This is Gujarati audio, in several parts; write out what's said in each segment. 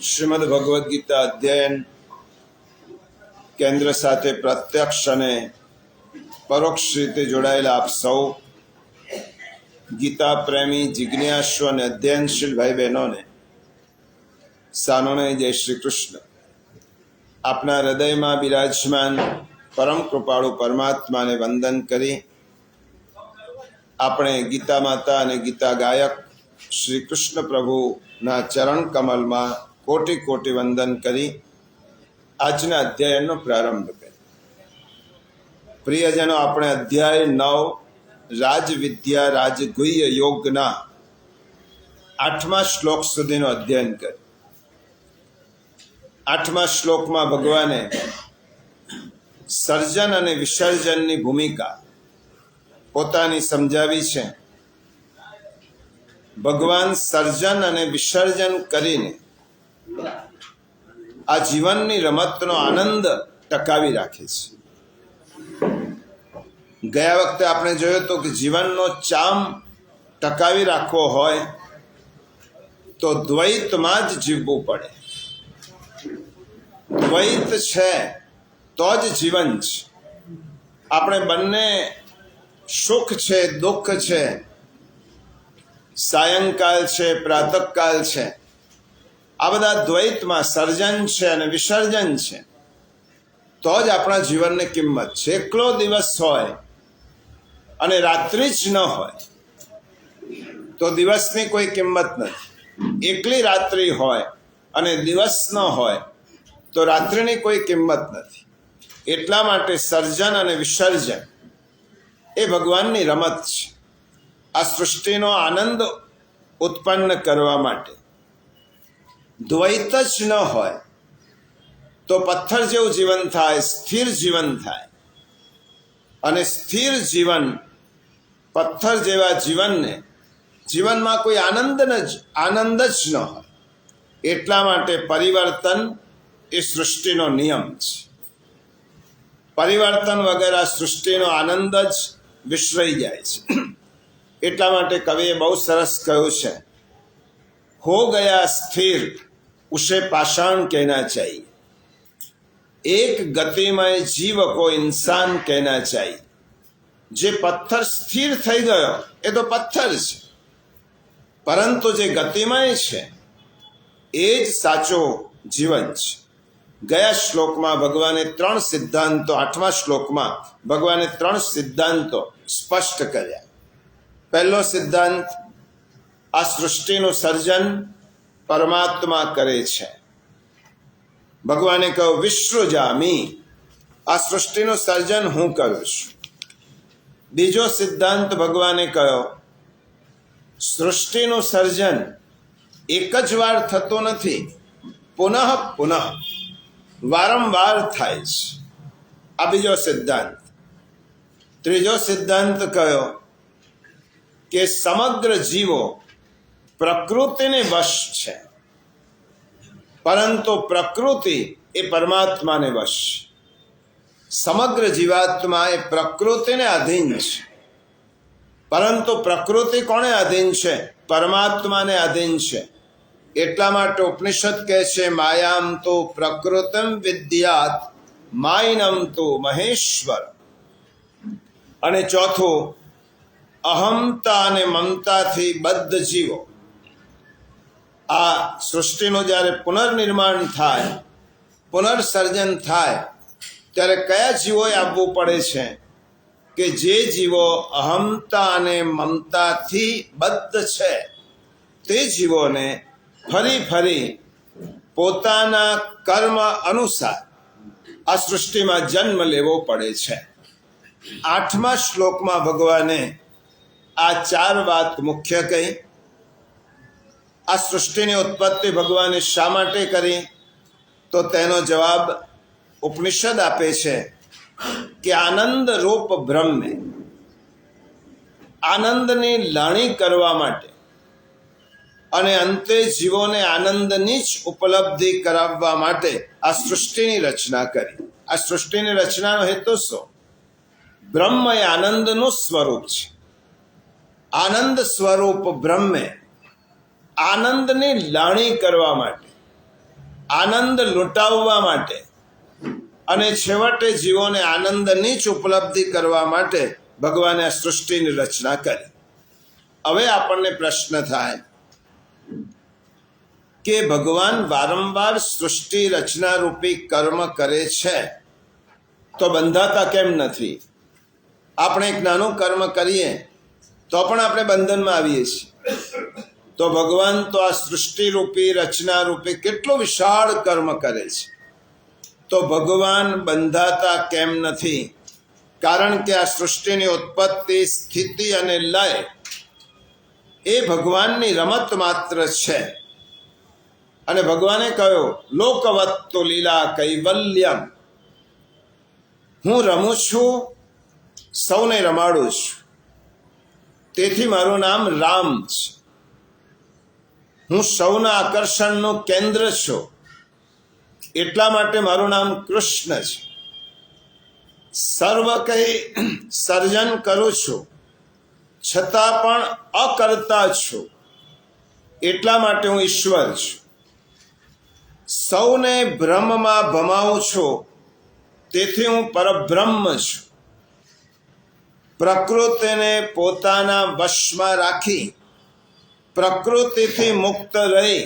શ્રીમદ ભગવદ્ ગીતા અધ્યયન કેન્દ્ર સાથે પ્રત્યક્ષ અને પરોક્ષ રીતે જોડાયેલા આપ સૌ ગીતા પ્રેમી જિજ્ઞાસુ અને અધ્યયનશીલ ભાઈ બહેનોને સાનોને જય શ્રી કૃષ્ણ. આપના હૃદયમાં બિરાજમાન પરમ કૃપાળુ પરમાત્માને વંદન કરી આપણે ગીતા માતા અને ગીતા ગાયક શ્રી કૃષ્ણ પ્રભુના ચરણ કમલમાં કોટી કોટી વંદન કરી આજના અધ્યાયનો પ્રારંભ કરીએ. પ્રિયજનો, આપણે અધ્યાય 9 રાજવિદ્યા રાજગુહ્ય યોગના 8મા શ્લોક સુધીનું અધ્યયન કર્યું. 8મા શ્લોકમાં ભગવાને સર્જન અને વિસર્જનની ભૂમિકા પોતાની સમજાવી છે. ભગવાન સર્જન અને વિસર્જન કરીને આ જીવનની રમતનો આનંદ ટકાવી રાખે છે. ગયા વખતે આપણે જોયું હતું કે જીવનનો ચામ ટકાવી રાખવો હોય તો દ્વૈતમાં જ જીવવું પડે. દ્વૈત છે તો જ જીવન છે. આપણે બંને સુખ છે, દુઃખ છે, સાયંકાલ છે, પ્રાતઃકાલ છે, આ બધા દ્વૈતમાં સર્જન છે અને વિસર્જન છે તો જ આપણા જીવનની કિંમત છે. એકલો દિવસ હોય અને રાત્રિ જ ન હોય તો દિવસની કોઈ કિંમત નથી. એકલી રાત્રિ હોય અને દિવસ ન હોય તો રાત્રિની કોઈ કિંમત નથી. એટલા માટે સર્જન અને વિસર્જન એ ભગવાનની રમત છે. આ સૃષ્ટિનો આનંદ ઉત્પન્ન કરવા માટે દ્વૈત જ ન હોય તો પથ્થર જેવું જીવન થાય, સ્થિર જીવન થાય. અને સ્થિર જીવન, પથ્થર જેવા જીવનમાં કોઈ આનંદ જ ન હોય. એટલા માટે પરિવર્તન એ સૃષ્ટિનો નિયમ છે. પરિવર્તન વગર આ સૃષ્ટિનો આનંદ જ વિસરાઈ જાય છે. એટલા માટે કવિએ બહુ સરસ કહ્યું છે, હો ગયા સ્થિર ઉસે પાષાણ કહેના चाहिए, એક ગતિમય જીવ કો ઇન્સાન કહેના चाहिए. જે પથ્થર સ્થિર થઈ ગયો એ તો પથ્થર છે, પરંતુ જે ગતિમય છે એ જ સાચો જીવન છે. ગયા શ્લોકમાં ભગવાને 3 સિદ્ધાંતો, 8મા શ્લોકમાં ભગવાને 3 સિદ્ધાંતો સ્પષ્ટ કર્યા. પહેલો સિદ્ધાંત, આ સૃષ્ટિનું સર્જન પરમાત્મા કરે છે. ભગવાને કહ્યું વિસૃજામી, આ સૃષ્ટિનું સર્જન હું કરું છું. બીજો સિદ્ધાંત ભગવાને કહ્યો, સૃષ્ટિનું સર્જન એક જ વાર થતું નથી, પુનઃ પુનઃ વારંવાર થાય છે. આ બીજો સિદ્ધાંત. ત્રીજો સિદ્ધાંત કયો કે સમગ્ર જીવો પ્રકૃતિને વશ છે, પરંતુ પ્રકૃતિ એ પરમાત્માને વશ. સમગ્ર જીવાત્મા એ પ્રકૃતિને આધીન છે, પરંતુ પ્રકૃતિ કોને આધીન છે? પરમાત્માને આધીન છે. એટલા માટે ઉપનિષદ કહે છે, માયામ તો પ્રકૃતિમ વિદ્યાત માયનમ તો મહેશ્વર. અને ચોથું, અહમતા અને મમતાથી બદ્ધ જીવો. આ સૃષ્ટિનું જ્યારે પુનર્નિર્માણ થાય, પુનર્સર્જન થાય, ત્યારે કયા જીવોએ આવવું પડે છે? કે જે જીવો અહમતા અને મમતાથી બદ્ધ છે તે જીવોને ફરી ફરી પોતાના કર્મ અનુસાર આ સૃષ્ટિમાં જન્મ લેવો પડે છે. 8મા શ્લોકમાં ભગવાને આ 4 વાત મુખ્ય કહી. આ સૃષ્ટિની ઉત્પત્તિ ભગવાને શા માટે કરી? તો તેનો જવાબ ઉપનિષદ આપે છે કે આનંદ રૂપ બ્રહ્મે, આનંદની લાણી કરવા માટે અને અંતે જીવોને આનંદની જ ઉપલબ્ધિ કરાવવા માટે આ સૃષ્ટિની રચના કરી. આ સૃષ્ટિની રચનાનો હેતુ શું? બ્રહ્મ એ આનંદનું સ્વરૂપ છે. આનંદ સ્વરૂપ બ્રહ્મે આનંદની લાણી કરવા માટે આનંદ લૂંટાવવા માટે અને છેવટે જીવોને આનંદની જ ઉપલબ્ધિ કરવા માટે ભગવાને આ સૃષ્ટિની રચના કરી. હવે આપણને પ્રશ્ન થાય કે ભગવાન વારંવાર સૃષ્ટિ રચના રૂપી કર્મ કરે છે તો બંધાતા કેમ નથી? આપણે એક નાનું કર્મ કરીએ તો પણ આપણે બંધનમાં આવીએ છીએ, તો ભગવાન તો આ સૃષ્ટિ રૂપી રચના રૂપી કેટલું વિશાળ કર્મ કરે છે, તો ભગવાન બંધાતા કેમ નથી? કારણ કે આ સૃષ્ટિની ઉત્પત્તિ, સ્થિતિ અને લય એ ભગવાનની રમત માત્ર છે. અને ભગવાને કહ્યું, લોકવત્તુ લીલા કૈવલ્યમ, હું રમું છું, સૌને રમાડું છું, તેથી મારું નામ રામ છે. હું સૌના આકર્ષણનું કેન્દ્ર છું, એટલા માટે મારું નામ કૃષ્ણ છે. સર્વ કંઈ સર્જન કરું છું, છતાં પણ અકર્તા છું, એટલા માટે હું ઈશ્વર છું. સૌને બ્રહ્મમાં ભમાવું છું, તેથી હું પરબ્રહ્મ છું. પ્રકૃતિને પોતાના વશમાં રાખી પ્રકૃતિથી મુક્ત રહી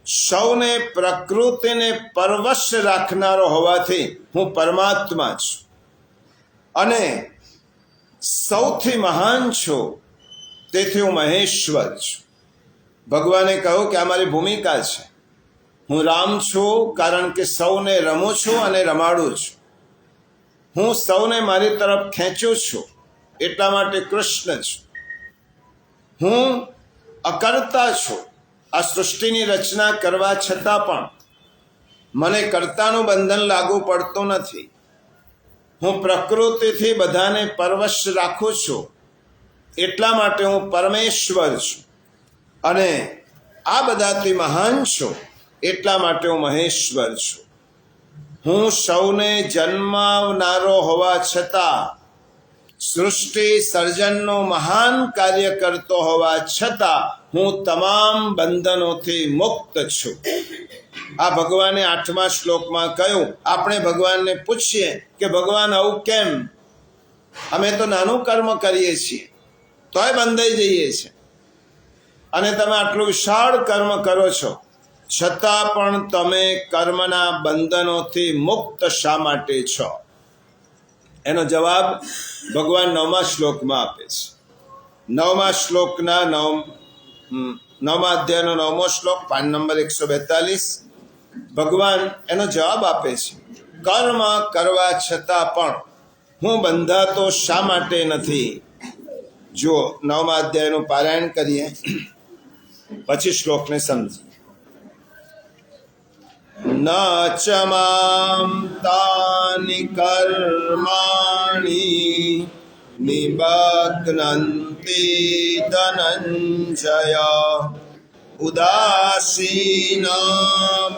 સૌને પ્રકૃતિને પરવશ રાખનારો હોવાથી હું પરમાત્મા છું અને સૌથી મહાન છું, તેથી હું મહેશ્વર છું. ભગવાને કહ્યું કે આ મારી ભૂમિકા છે. હું રામ છું કારણ કે સૌને રમું છું અને રમાડું છું. હું સૌને મારી તરફ ખેંચું છું, એટલા માટે કૃષ્ણ છું. હું અકર્તા છું. આ સૃષ્ટિની રચના કરવા છતાં પણ મને કર્તાનું બંધન લાગુ પડતું નથી. હું પ્રકૃતિથી બધાને પરવશ રાખું છું, એટલા માટે હું પરમેશ્વર છું અને આ બધાથી મહાન છું, એટલા માટે હું મહેશ્વર છું. હું સૌને જન્માવનારો હોવા છતાં, સૃષ્ટિ સર્જનનું મહાન કાર્ય કરતો હોવા છતાં હું તમામ બંધનોથી મુક્ત છું. આ ભગવાને 8મા શ્લોકમાં કહ્યું. આપણે ભગવાનને પૂછીએ કે ભગવાન આવું કેમ? અમે તો નાનું કર્મ કરીએ છીએ તોય બંધાઈ જઈએ છીએ, અને તમે આટલું વિશાળ કર્મ કરો છો, છતાં પણ તમે કર્મના બંધનોથી મુક્ત શા માટે છો? એનો જવાબ ભગવાન 9મા શ્લોકમાં આપે છે. 9મા શ્લોકના 9મા અધ્યાયનો 9મો શ્લોક, પાન નંબર 142. ભગવાન એનો જવાબ આપે છે. કર્મ કરવા છતાં પણ હું બંધાતો શા માટે નથી? જો 9મા અધ્યાયનું પારાયણ કરીએ પછી શ્લોકને સમજીએ. ન ચ મામ તાનિ કર્માણિ નિબધ્નન્તિ ધનંજય ઉદાસીન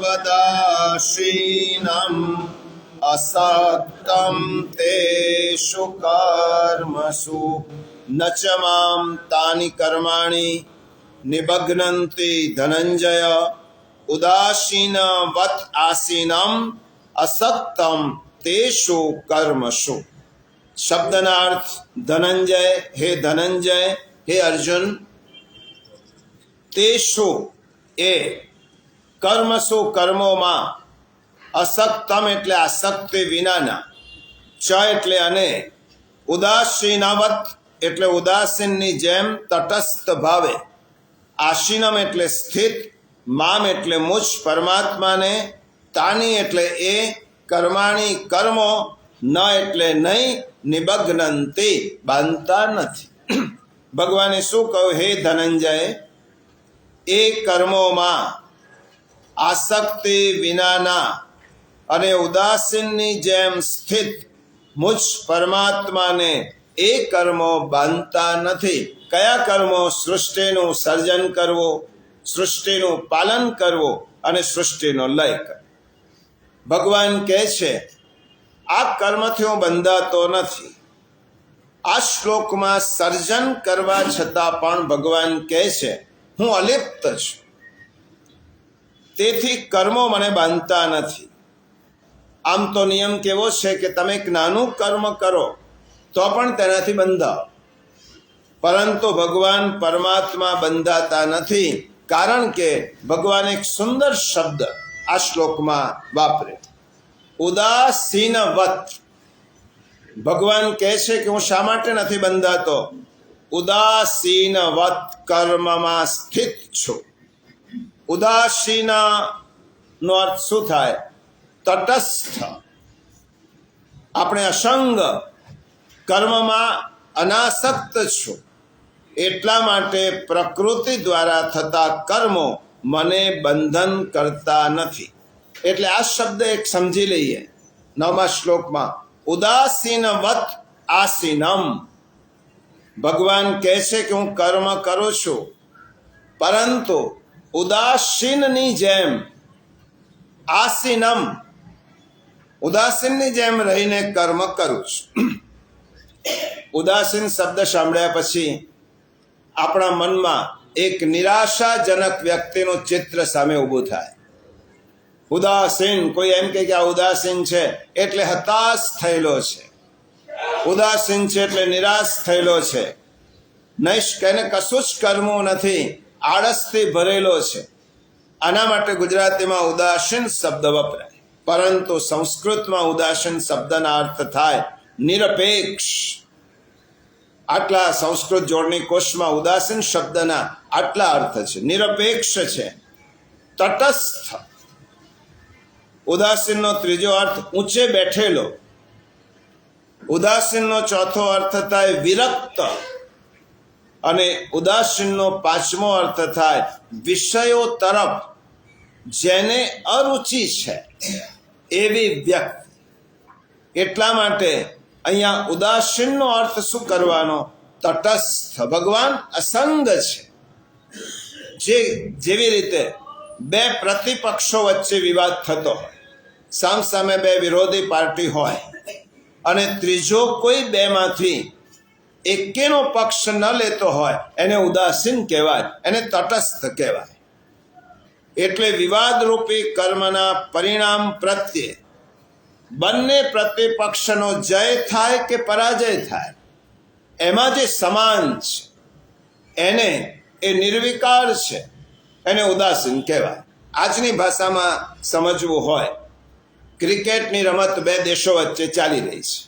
વદાસીનમ અસક્તમ તેષુ કર્મસુ. ન ચ મામ તાનિ કર્માણિ નિબધ્નન્તિ ધનંજય ઉદાસીન વત આસીનમ અસક્તમ તેષુ કર્મસુ. શબ્દના અર્થ ધનંજય, હે ધનંજય, હે અર્જુન, તેષુ એ કર્મસુ કર્મોમાં, અસક્તમ એટલે આસક્તિ વિનાના, ચ એટલે અને, ઉદાસીનવત એટલે ઉદાસીનની જેમ તટસ્થ ભાવે, આસીનમ એટલે સ્થિત, મામ એટલે મુજ પરમાત્માને, તાની એટલે એ, કર્માણી કર્મો, ન એટલે નહીં, નિબધ્નન્તિ બાંધતા નથી. ભગવાને શું કહ્યું? હે ધનંજય, એ કર્મોમાં આસક્તિ વિનાના અને ઉદાસીનની જેમ સ્થિત મુજ પરમાત્માને એ કર્મો બાંધતા નથી. કયા કર્મો? સૃષ્ટિનું સર્જન કરવું, સૃષ્ટિનું પાલન કરવું અને સૃષ્ટિનો લય કરવો. ભગવાન કહે છે આ કર્મથી હું બંધાતો નથી. આ શ્લોકમાં સર્જન કરવા છતાં પણ ભગવાન કહે છે હું અલિપ્ત છું. તેથી કર્મો મને બાંધતા નથી. આમ તો નિયમ કેવો છે કે તમે એક નાનું કર્મ કરો તો પણ તેનાથી બંધાઓ, પરંતુ ભગવાન પરમાત્મા બંધાતા નથી. કારણ કે ભગવાન એક સુંદર શબ્દ આ શ્લોકમાં વાપરે, ઉદાસીનવત. ભગવાન કહે છે કે હું શા માટે નથી બંધાતો? ઉદાસીનવત કર્મમાં સ્થિત છું. ઉદાસીન નો અર્થ શું થાય? તટસ્થ. આપણે અસંગ કર્મમાં અનાસક્ત છું, એટલા માટે પ્રકૃતિ દ્વારા થતા કર્મો મને બંધન કરતા નથી. એટલે આ શબ્દ એક સમજી લઈએ. 9મા શ્લોકમાં ઉદાસીનવત આસીનમ. ભગવાન કહે છે કે હું કર્મ કરું છું, પરંતુ ઉદાસીનની જેમ, આસીનમ ઉદાસીનની જેમ રહીને કર્મ કરું છું. ઉદાસીન શબ્દ સાંભળ્યા પછી આપણા મનમાં એક નિરાશાજનક વ્યક્તિનું ચિત્ર સામે ઊભું થાય. ઉદાસીન, કોઈ એમ કે આ ઉદાસીન છે એટલે હતાશ થયેલો છે, ઉદાસીન છે એટલે નિરાશ થયેલો છે, એને કશું જ કરવું નથી, આળસથી ભરેલો છે. આના માટે ગુજરાતીમાં ઉદાસીન શબ્દ વપરાય, પરંતુ સંસ્કૃતમાં ઉદાસીન શબ્દના અર્થ થાય નિરપેક્ષ. આટલા સંસ્કૃત જોડણી કોષમાં ઉદાસીન શબ્દના આટલા અર્થ છે. નિરપેક્ષ છે, તટસ્થ. ઉદાસીનનો ત્રીજો અર્થ ઊંચે બેઠેલો. ઉદાસીનનો ચોથો અર્થ થાય વિરક્ત, અને ઉદાસીનનો 5મો અર્થ થાય વિષયો તરફ જેને અરુચિ છે એવી વ્યક્તિ. એટલા માટે અહીંયા ઉદાસીનનો અર્થ શું કરવાનો? તટસ્થ. ભગવાન અસંગ છે. જેવી રીતે બે પ્રતિપક્ષો વચ્ચે વિવાદ થતો હોય, સામસામે બે વિરોધી પાર્ટી હોય, અને ત્રીજો કોઈ બેમાંથી એકેનો પક્ષ ન લેતો હોય, એને ઉદાસીન કહેવાય, એને તટસ્થ કહેવાય. એટલે વિવાદરૂપી કર્મના પરિણામ પ્રત્યે બંને પ્રતિપક્ષનો જય થાય કે પરાજય થાય, એમાં જે સમાન છે એને એ નિર્વિકાર છે, એને ઉદાસીન કહેવાય. આજની ભાષામાં સમજવું હોય, ક્રિકેટની રમત બે દેશો વચ્ચે ચાલી રહી છે.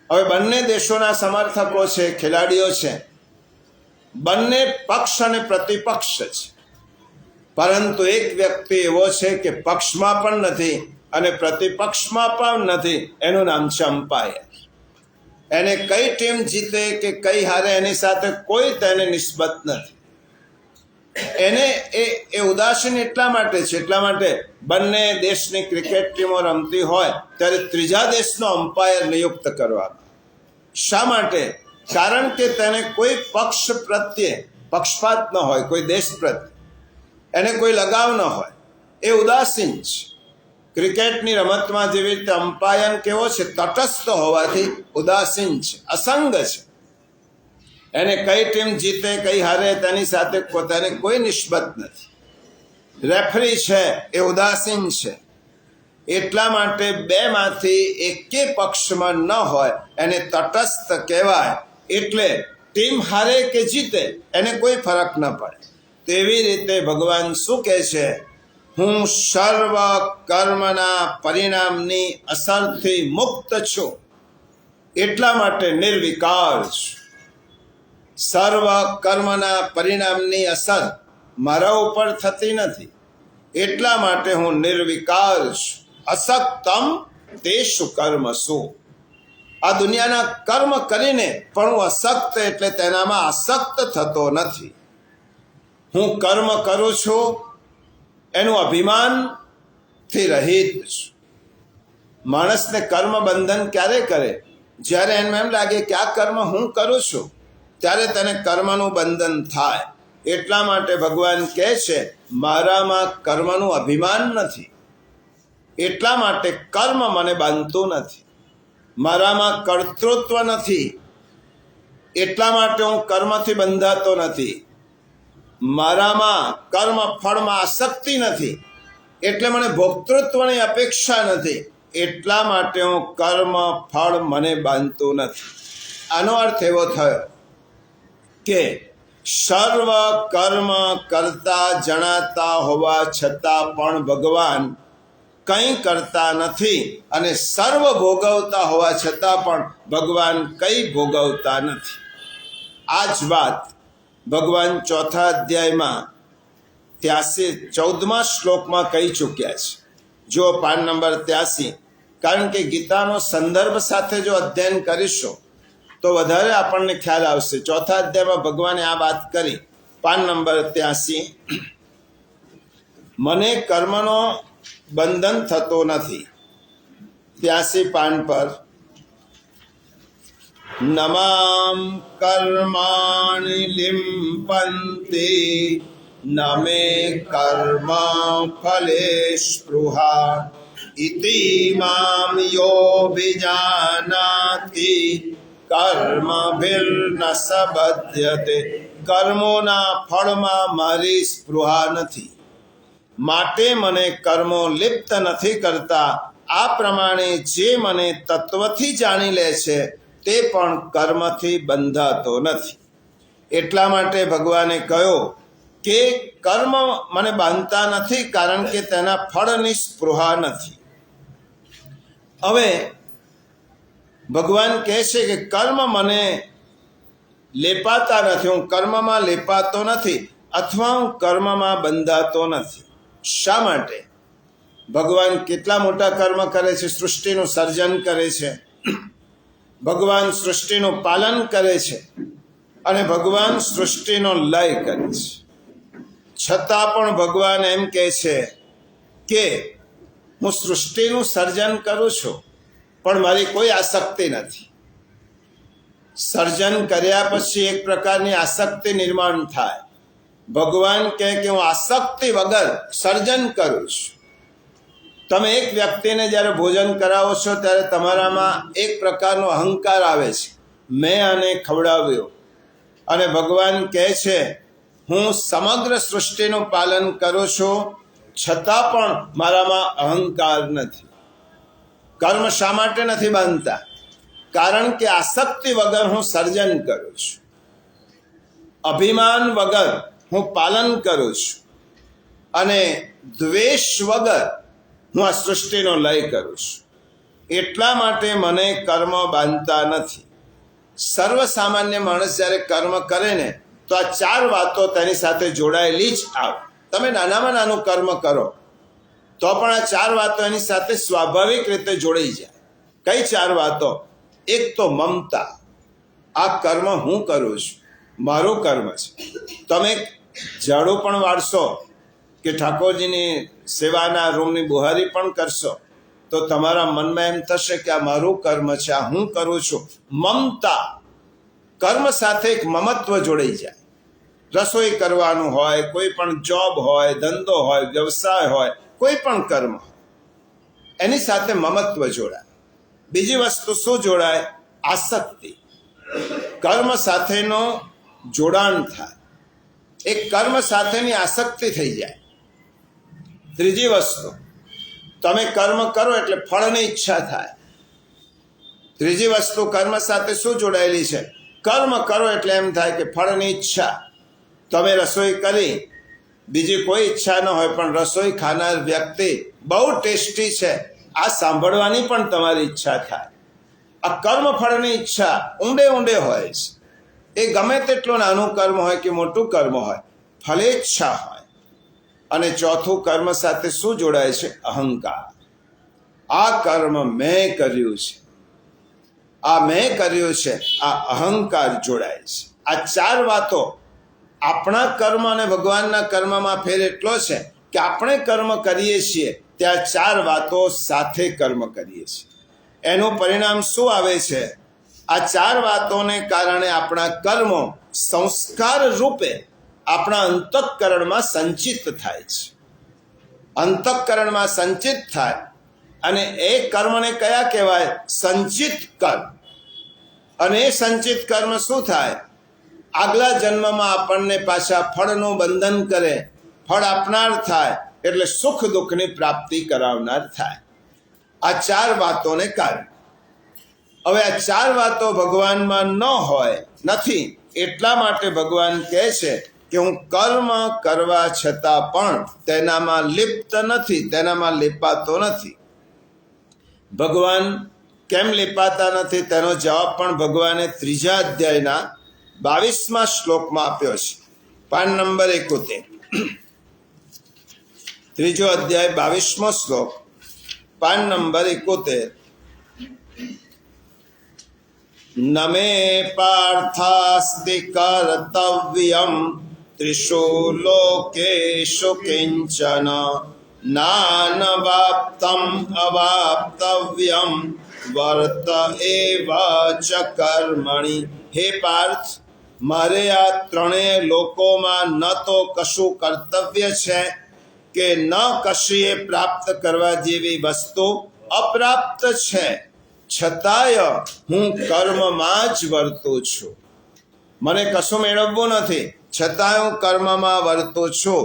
હવે બંને દેશોના સમર્થકો છે, ખેલાડીઓ છે, બંને પક્ષ અને પ્રતિપક્ષ છે. પરંતુ એક વ્યક્તિ એવો છે કે પક્ષમાં પણ નથી અને પ્રતિપક્ષમાં પણ નથી. એનું નામ છે અમ્પાયર. એને કઈ ટીમ જીતે કે કઈ હારે એની સાથે કોઈ તેને નિસ્બત નથી. એને એ ઉદાસીન એટલા માટે છે, એટલા માટે બંને દેશની ક્રિકેટ ટીમો રમતી હોય ત્યારે ત્રીજા દેશનો અમ્પાયર નિયુક્ત કરવાનો. શા માટે? કારણ કે તેને કોઈ પક્ષ પ્રત્યે પક્ષપાત ન હોય, કોઈ દેશ પ્રત્યે એને કોઈ લગાવ ન હોય. એ ઉદાસીન છે. ક્રિકેટની રમતમાં જેવી રીતે અમ્પાયર કેવો છે? તટસ્થ હોવાથી ઉદાસીન છે, અસંગ છે. એને કઈ ટીમ જીતે કઈ હારે તેની સાથે પોતાને કોઈ નિસ્બત નથી. રેફરી છે એ ઉદાસીન છે. એટલા માટે બેમાંથી એકે પક્ષમાં ન હોય, એને તટસ્થ કહેવાય. એટલે ટીમ હારે કે જીતે એને કોઈ ફરક ન પડે. તેવી રીતે ભગવાન શું કહે છે? હું સર્વ કર્મના પરિણામની અસરથી મુક્ત છું, એટલા માટે નિર્વિકાર છું. સર્વ કર્મના પરિણામની અસર મારા ઉપર થતી નથી, એટલા માટે હું નિર્વિકાર છું. અસક્તમ તેષુ કર્મસુ. આ દુનિયાના કર્મ કરીને પણ હું અસક્ત, એટલે તેનામાં આસક્ત થતો નથી. હું કર્મ કરું છું એનું અભિમાનથી રહિત છું. માણસને કર્મ બંધન ક્યારે કરે? જ્યારે એને એમ લાગે કે આ કર્મ હું કરું છું, ત્યારે તેને કર્મનું બંધન થાય. એટલા માટે ભગવાન કહે છે મારામાં કર્મનું અભિમાન નથી, એટલા માટે કર્મ મને બાંધતું નથી. મારામાં કર્તૃત્વ નથી, એટલા માટે હું કર્મથી બંધાતો નથી. મારામાં કર્મ ફળમાં આસક્તિ નથી, એટલે મને ભોક્તૃત્વની અપેક્ષા નથી, એટલા માટે હું કર્મ ફળ મને બાંધતું નથી. આનો અર્થ એવો થયો કે સર્વ કર્મ કરતા જણાતા હોવા છતાં પણ ભગવાન કંઈ કરતા નથી, અને સર્વ ભોગવતા હોવા છતાં પણ ભગવાન કંઈ ભોગવતા નથી. આ જ વાત ભગવાન 4થા અધ્યાયમાં 14મા શ્લોકમાં કહી ચૂક્યા છે. જો પાન નંબર 83, કારણ કે ગીતાનો સંદર્ભ સાથે જો અધ્યયન કરીશું તો વધારે આપણને ખ્યાલ આવશે. 4થા અધ્યાયમાં ભગવાને આ વાત કરી. પાન નંબર 83, મને કર્મનો બંધન થતો નથી. 83 પાન પર નમામ કર્માણિ લિંપન્તે ન મે કર્મ ફલે સ્પૃહા ઇતિ મામ યોऽભિજાનાતિ કર્મભિર્ન સબધ્યતે. કર્મોના ફળમાં મારી સ્પૃહા નથી, માટે મને કર્મો લિપ્ત નથી કરતા. આ પ્રમાણે જે મને તત્વથી જાણી લે છે તે પણ કર્મથી બંધાતો નથી. એટલા માટે ભગવાને કહ્યું કે કર્મ મને બાંધતા નથી, કારણ કે તેના ફળની સ્પૃહા નથી. હવે ભગવાન કહે છે કે કર્મ મને લેપાતા નથી, હું કર્મમાં લેપાતો નથી, અથવા હું કર્મમાં બંધાતો નથી. શા માટે? ભગવાન કેટલા મોટા કર્મ કરે છે. સૃષ્ટિનું સર્જન કરે છે, ભગવાન સૃષ્ટિનું પાલન કરે છે, અને ભગવાન સૃષ્ટિનો લય કરે છે. છતાં પણ ભગવાન એમ કહે છે કે હું સૃષ્ટિનું સર્જન કરું છું, પણ મારી કોઈ આસક્તિ નથી. સર્જન કર્યા પછી એક પ્રકારની આસક્તિ નિર્માણ થાય. ભગવાન કહે કે હું આસક્તિ વગર સર્જન કરું છું. તમે એક વ્યક્તિને જ્યારે ભોજન કરાવો છો ત્યારે તમારામાં એક પ્રકારનો અહંકાર આવે છે, મેં આને ખવડાવ્યો. અને ભગવાન કહે છે હું સમગ્ર સૃષ્ટિનું પાલન કરું છું, છતાં પણ મારામાં અહંકાર નથી. કર્મ શા માટે નથી બાંધતા? કારણ કે આસક્તિ વગર હું સર્જન કરું છું, અભિમાન વગર હું પાલન કરું છું, અને દ્વેષ વગર હું આ સૃષ્ટિનો લય કરું છું. એટલા માટે મને કર્મ બાંધતા નથી. સર્વસામાન્ય માણસ જ્યારે કર્મ કરે ને તો આ 4 વાતો તેની સાથે જોડાયેલી જ આવે. તમે નાનામાં નાનું કર્મ કરો તો પણ આ 4 વાતો એની સાથે સ્વાભાવિક રીતે જોડાઈ જાય. કઈ 4 વાતો? એક તો મમતા, આ કર્મ હું કરું છું, મારું કર્મ છે. તમે ઝાડુ પણ વાળશો કે ઠાકોરજીની સેવાના રૂમની બુહારી પણ કરશો તો તમારા મનમાં એમ થશે કે આ મારું કર્મ છે, આ હું કરું છું. મમતા, કર્મ સાથે એક મમત્વ જોડાઈ જાય. રસોઈ કરવાનું હોય, કોઈ પણ જોબ હોય, ધંધો હોય, વ્યવસાય હોય, કોઈ પણ કર્મ હોય, એની સાથે મમત્વ જોડાય. બીજી વસ્તુ શું જોડાય? આસક્તિ. કર્મ સાથેનો જોડાણ થાય, એક કર્મ સાથેની આસક્તિ થઈ જાય. ત્રીજી વસ્તુ, તમે કર્મ કરો એટલે ફળની ઈચ્છા થાય. ત્રીજી વસ્તુ કર્મ સાથે શું જોડાયેલી છે? કર્મ કરો એટલે એમ થાય કે ફળની ઈચ્છા. તમે રસોઈ કરી, બીજી કોઈ ઈચ્છા ન હોય, પણ રસોઈ ખાનાર વ્યક્તિ બહુ ટેસ્ટી છે આ સાંભળવાની પણ તમારી ઈચ્છા થાય. આ કર્મ ફળની ઈચ્છા ઊંડે ઊંડે હોય છે. એ ગમે તેટલું નાનું કર્મ હોય કે મોટું કર્મ હોય, ફલેચ્છા હોય. અને ચોથું, કર્મ સાથે શું જોડાય છે? અહંકાર. આ કર્મ મેં કર્યું છે, આ મેં કર્યું છે, આ અહંકાર જોડાય છે. આ 4 વાતો આપણા કર્મ અને ભગવાનના કર્મમાં ફેર એટલો છે કે આપણે કર્મ કરીએ છીએ ત્યાં 4 વાતો સાથે કર્મ કરીએ છીએ. એનું પરિણામ શું આવે છે? આ 4 વાતોને કારણે આપણા કર્મો સંસ્કાર રૂપે આપણા અંતઃકરણમાં સંચિત થાય છે. અંતઃકરણમાં સંચિત થાય, અને એ કર્મને કયા કહેવાય? સંચિત કર્મ. અને એ સંચિત કર્મ શું થાય? આગલા જન્મમાં આપણને પાછા ફળનું બંધન કરે, ફળ આપનાર થાય, એટલે સુખ દુઃખની પ્રાપ્તિ કરાવનાર થાય. આ 4 વાતોને કારણે. હવે આ 4 વાતો ભગવાનમાં ન હોય, નથી, એટલા માટે ભગવાન કહે છે કે હું કર્મ કરવા છતાં પણ તેનામાં લિપ્ત નથી, તેનામાં લેપાતો નથી. ભગવાન કેમ લેપાતા નથી તેનો જવાબ પણ ભગવાને 3જા અધ્યાયના 22મા શ્લોકમાં આપ્યો છે. પાન નંબર 71, 3જો અધ્યાય 22મો શ્લોક, પાન નંબર 71. નમે પાર્થાસ્તિ કર્તવ્યમ ત્રિષુ લોકેષુ કિંચન નાનવાપ્તમ અવાપ્તવ્યમ વર્ત એવ ચ કર્મણિ. હે પાર્થ, મારે આ 3 લોકોમાં ન તો કશું કર્તવ્ય છે કે ન કશીએ પ્રાપ્ત કરવા જેવી વસ્તુ અપ્રાપ્ત છે, છતાંય હું કર્મમાં જ વર્તું છું. મને કશું મેળવવું નથી, છતાંય હું કર્મમાં વર્તું છું.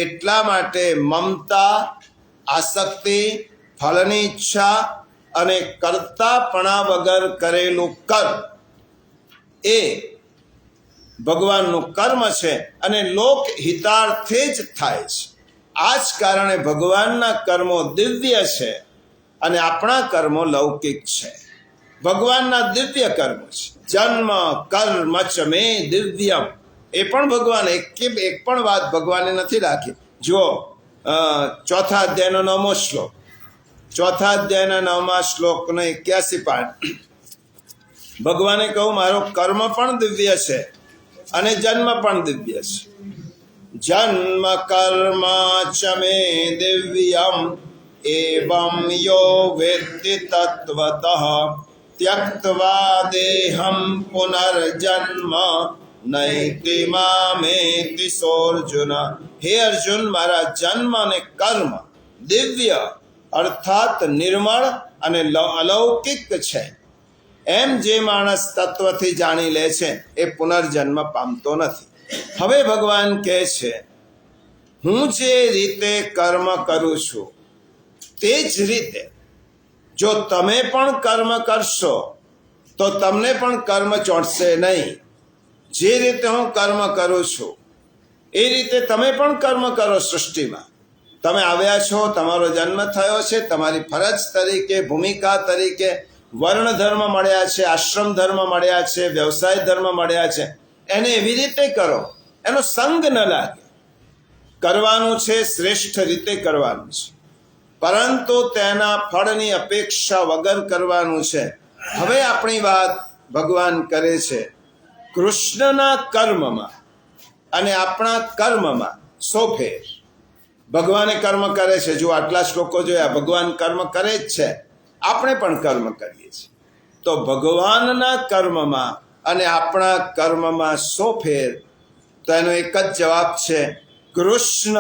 એટલા માટે મમતા, આસક્તિ, ફળની ઈચ્છા અને કર્તાપણા વગર કરેલું કર્મ એ ભગવાનનું કર્મ છે અને લોક હિતાર્થે જ થાય છે. આ જ કારણે ભગવાનના કર્મો દિવ્ય છે અને આપણા કર્મો લૌકિક છે. ભગવાનના દિવ્ય કર્મો છે. જન્મ કર્મ ચ મે દિવ્યમ, એ પણ ભગવાન એક પણ વાત ભગવાને નથી રાખી. જો 4થા અધ્યાયનો 9મો શ્લોક, 4થા અધ્યાયના 9મા શ્લોકનો 81 પાઠ. ભગવાને કહ્યું મારો કર્મ પણ દિવ્ય છે અને જન્મ પણ દિવ્ય છે. જન્મ કર્મ ચ મે દિવ્યમ એવં યો વેત્તિ તત્વતઃ ત્યક્ત્વા દેહં પુનર્જન્મ નૈતિ મામેતિ સોર્જુન. હે અર્જુન, મારા જન્મ અને કર્મ દિવ્ય અર્થાત નિર્મળ અને અલૌકિક છે. એમ જે માણસ તત્વથી જાણી લે છે એ પુનર્જન્મ પામતો નથી. હવે ભગવાન કહે છે હું જે રીતે કર્મ કરું છું તે જ રીતે જો તમે પણ કર્મ કરશો તો તમને પણ કર્મ ચોંટશે નહીં. જે રીતે હું કર્મ કરું છું એ રીતે તમે પણ કર્મ કરો. સૃષ્ટિમાં તમે આવ્યા છો, તમારો જન્મ થયો છે, તમારી ફરજ તરીકે, ભૂમિકા તરીકે વર્ણ ધર્મ મળ્યા છે, આશ્રમ ધર્મ મળ્યા છે, વ્યવસાય ધર્મ મળ્યા છે. એને એવી રીતે કરો, એનો સંગ ન લાગે. કરવાનું છે, શ્રેષ્ઠ રીતે કરવાનું છે, પરંતુ તેના ફળની અપેક્ષા વગર કરવાનું છે. હવે આપણી વાત ભગવાન કરે છે કૃષ્ણના કર્મમાં અને આપણા કર્મમાં સો ફેર. ભગવાને કર્મ કરે છે, જો આટલા શ્લોકો જોયા, ભગવાન કર્મ કરે જ છે, આપણે પણ કર્મ કરીએ છીએ. તો ભગવાનના કર્મમાં અને આપણા કર્મમાં સો ફેર. તો એનો એક જ જવાબ છે કૃષ્ણ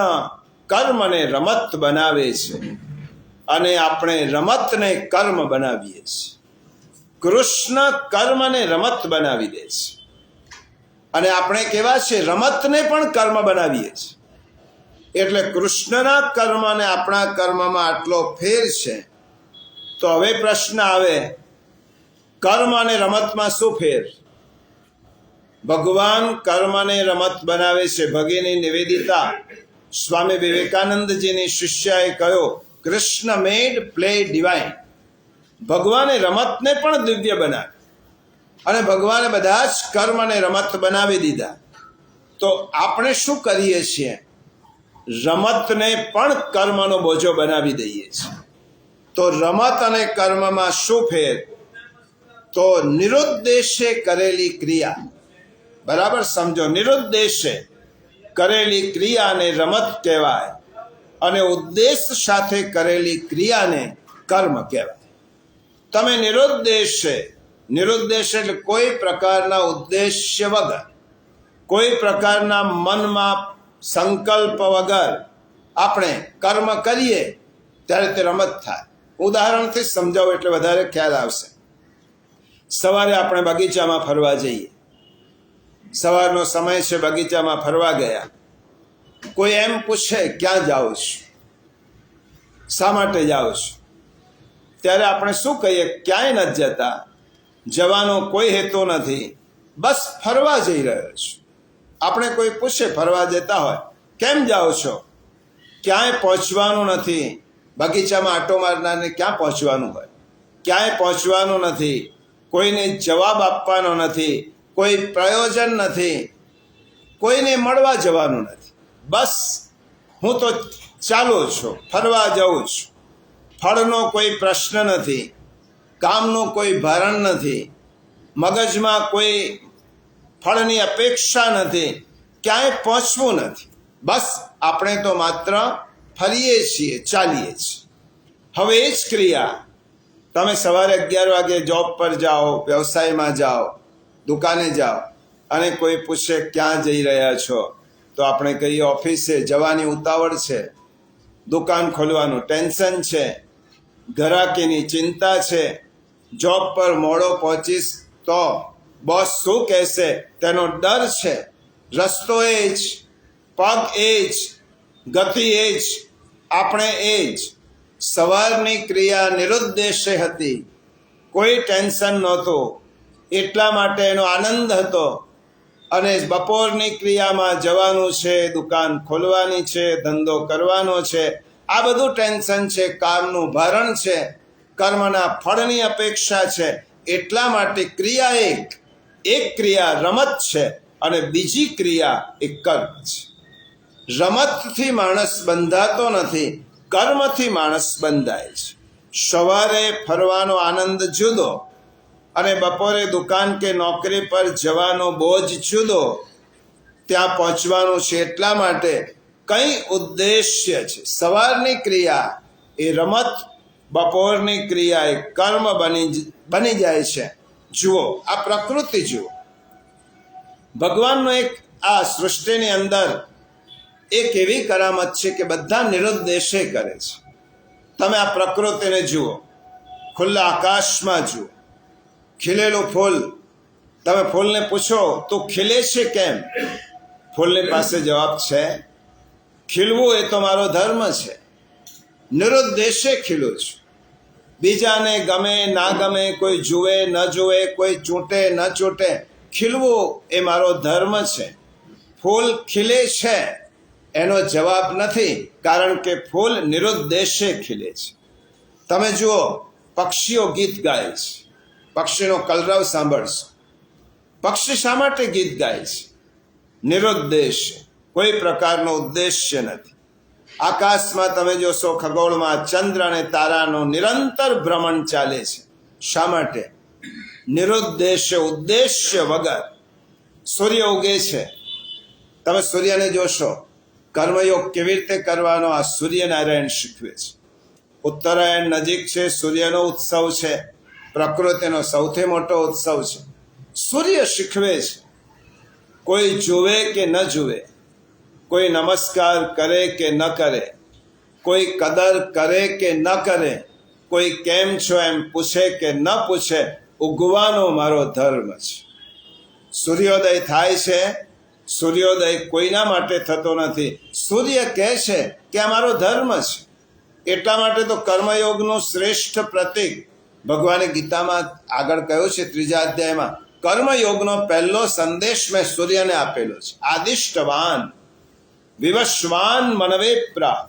કર્મને રમત બનાવે છે અને આપણે રમતને કર્મ બનાવીએ છીએ. કૃષ્ણ કર્મને રમત બનાવી દે છે અને આપણે કેવા છે, રમતને પણ કર્મ બનાવીએ છીએ. એટલે કૃષ્ણના કર્મ અને આપણા કર્મમાં આટલો ફેર છે. તો હવે પ્રશ્ન આવે, કર્મ અને રમતમાં શું ફેર? ભગવાન કર્મને રમત બનાવે છે. ભગિની નિવેદિતા સ્વામી વિવેકાનંદજીની શિષ્યાએ કહ્યું કૃષ્ણ મેડ પ્લે ડિવાઇન. ભગવાને રમતને પણ દિવ્ય બનાવી અને ભગવાને બધા જ કર્મને રમત બનાવી દીધા. તો આપણે શું કરીએ છીએ? રમતને પણ કર્મનો બોજો બનાવી દઈએ છીએ. તો રમત અને કર્મમાં શું ફેર? તો નિરુદ્દેશે કરેલી ક્રિયા, બરાબર સમજો, નિરુદ્દેશે કરેલી ક્રિયાને રમત કહેવાય અને ઉદ્દેશ સાથે કરેલી ક્રિયાને કર્મ કહેવાય. તમે નિરુદ્દેશ એટલે કોઈ પ્રકારના ઉદ્દેશ્ય વગર, કોઈ પ્રકારના મનમાં સંકલ્પ વગર આપણે કર્મ કરીએ ત્યારે તે રમત થાય. ઉદાહરણથી સમજાવું એટલે વધારે ખ્યાલ આવશે. સવારે આપણે બગીચામાં ફરવા જઈએ, સવારનો સમય છે, બગીચામાં ફરવા ગયા, કોઈ એમ પૂછે ક્યાં જાઓ છો, શા માટે જાઓ છો, ત્યારે આપણે શું કહીએ? ક્યાંય નથી જતા, જવાનો કોઈ હેતુ નથી, બસ ફરવા જઈ રહ્યો છું. આપણે કોઈ પૂછે ફરવા જતા હોય, કેમ જાઓ છો? ક્યાંય પહોંચવાનું નથી. બગીચામાં આંટો મારનારને ક્યાં પહોંચવાનું હોય? ક્યાંય પહોંચવાનું નથી, કોઈને જવાબ આપવાનો નથી, કોઈ પ્રયોજન નથી, કોઈને મળવા જવાનું નથી. બસ હું તો ચાલુ છું, ફરવા જાઉં છું. ફળનો કોઈ પ્રશ્ન નથી, કામનું કોઈ ભારણ નથી, મગજમાં કોઈ ફળની અપેક્ષા નથી, ક્યાંય પહોંચવું નથી. બસ આપણે તો માત્ર ફરીએ છીએ, ચાલીએ છીએ. હવે એ જ ક્રિયા તમે સવારે 11 વાગે જોબ પર જાઓ, વ્યવસાયમાં જાઓ, દુકાને જાઓ, અને કોઈ પૂછે ક્યાં જઈ રહ્યા છો, તો આપણે કહીએ ઓફિસે જવાની ઉતાવળ છે, દુકાન ખોલવાનું ટેન્શન છે, ગ્રાહકીની ચિંતા છે, જોબ પર મોડો પહોંચીશ તો બોસ શું કહેશે તેનો ડર છે, રસ્તો એ જ, પગ એ જ, ગતિ એ જ, આપણે એ જ. સવારની ક્રિયા નિરુદ્દેશ્ય હતી, કોઈ ટેન્શન નહોતું, એટલા માટે એનો આનંદ હતો. અને બપોરની ક્રિયામાં જવાનું છે, દુકાન ખોલવાની છે, ધંધો કરવાનો છે, આ બધું ટેન્શન છે, કામનું ભારણ છે, કર્મના ફળની અપેક્ષા છે. એટલા માટે ક્રિયા એક ક્રિયા રમત છે અને બીજી ક્રિયા એ કર્મ છે. રમતથી માણસ બંધાતો નથી, કર્મથી માણસ બંધાય છે. સવારે ફરવાનો આનંદ જુદો અને બપોરે દુકાન કે નોકરી પર જવાનો બોજ જુદો. ત્યાં પહોંચવાનું છે એટલા માટે કંઈ ઉદ્દેશ્ય છે. સવારની ક્રિયા એ રમત, બપોરની ક્રિયા એ કર્મ બની જાય છે. જુઓ, આ પ્રકૃતિ જુઓ. ભગવાનનો એક આ સૃષ્ટિની અંદર એક એવી કરામત છે કે બધા નિરુદ્દેશે કરે છે. તમે આ પ્રકૃતિને જુઓ, ખુલ્લા આકાશમાં જુઓ, ખીલેલું ફૂલ. તમે ફૂલને પૂછો તો ખીલે છે કેમ? ફૂલની પાસે જવાબ છે, ખીલવું એ તો મારો ધર્મ છે, નિરુદ્દેશે ખીલું છું. બીજાને ગમે ના ગમે, કોઈ જુએ ન જુએ, કોઈ ચૂંટે ન ચૂંટે, ખીલવું એ મારો ધર્મ છે. ફૂલ ખીલે છે એનો જવાબ નથી, કારણ કે ફૂલ નિરુદ્દેશે ખીલે છે. તમે જુઓ, પક્ષીઓ ગીત ગાય છે, પક્ષીનો કલરવ સાંભળશો. પક્ષી શા માટે ગીત ગાય છે? નિરુદ્દેશ, કોઈ પ્રકારનો ઉદ્દેશ્ય નથી. આકાશમાં તમે જોશો, ખગોળમાં ચંદ્ર અને તારાનો નિરંતર ભ્રમણ ચાલે છે. શા માટે? નિરુદ્દેશ્ય, ઉદ્દેશ્ય વગર. સૂર્ય ઉગે છે, તમે સૂર્યને જોશો, કર્મયોગ કેવી રીતે કરવાનો આ સૂર્યનારાયણ શીખવે છે. ઉત્તરાયણ નજીક છે, સૂર્યનો ઉત્સવ છે, પ્રકૃતિનો સૌથી મોટો ઉત્સવ છે. સૂર્ય શીખવે છે. કોઈ જુએ કે ન જુએ, કોઈ નમસ્કાર કરે કે ન કરે, કોઈ કદર કરે કે ન કરે, કોઈ કેમ છો એમ પૂછે કે ન પૂછે, ઉગવાનો મારો ધર્મ છે. સૂર્યોદય થાય છે, સૂર્યોદય કોઈના માટે થતો નથી. સૂર્ય કહે છે કે આ મારો ધર્મ છે. એટલા માટે તો કર્મયોગનું શ્રેષ્ઠ પ્રતીક ભગવાને ગીતામાં આગળ કહ્યું છે, 3જા અધ્યાયમાં, કર્મયોગનો પહેલો સંદેશ મેં સૂર્યને આપેલો છે. આદિષ્ટવાન વિવસ્વાન મનવે પ્રા.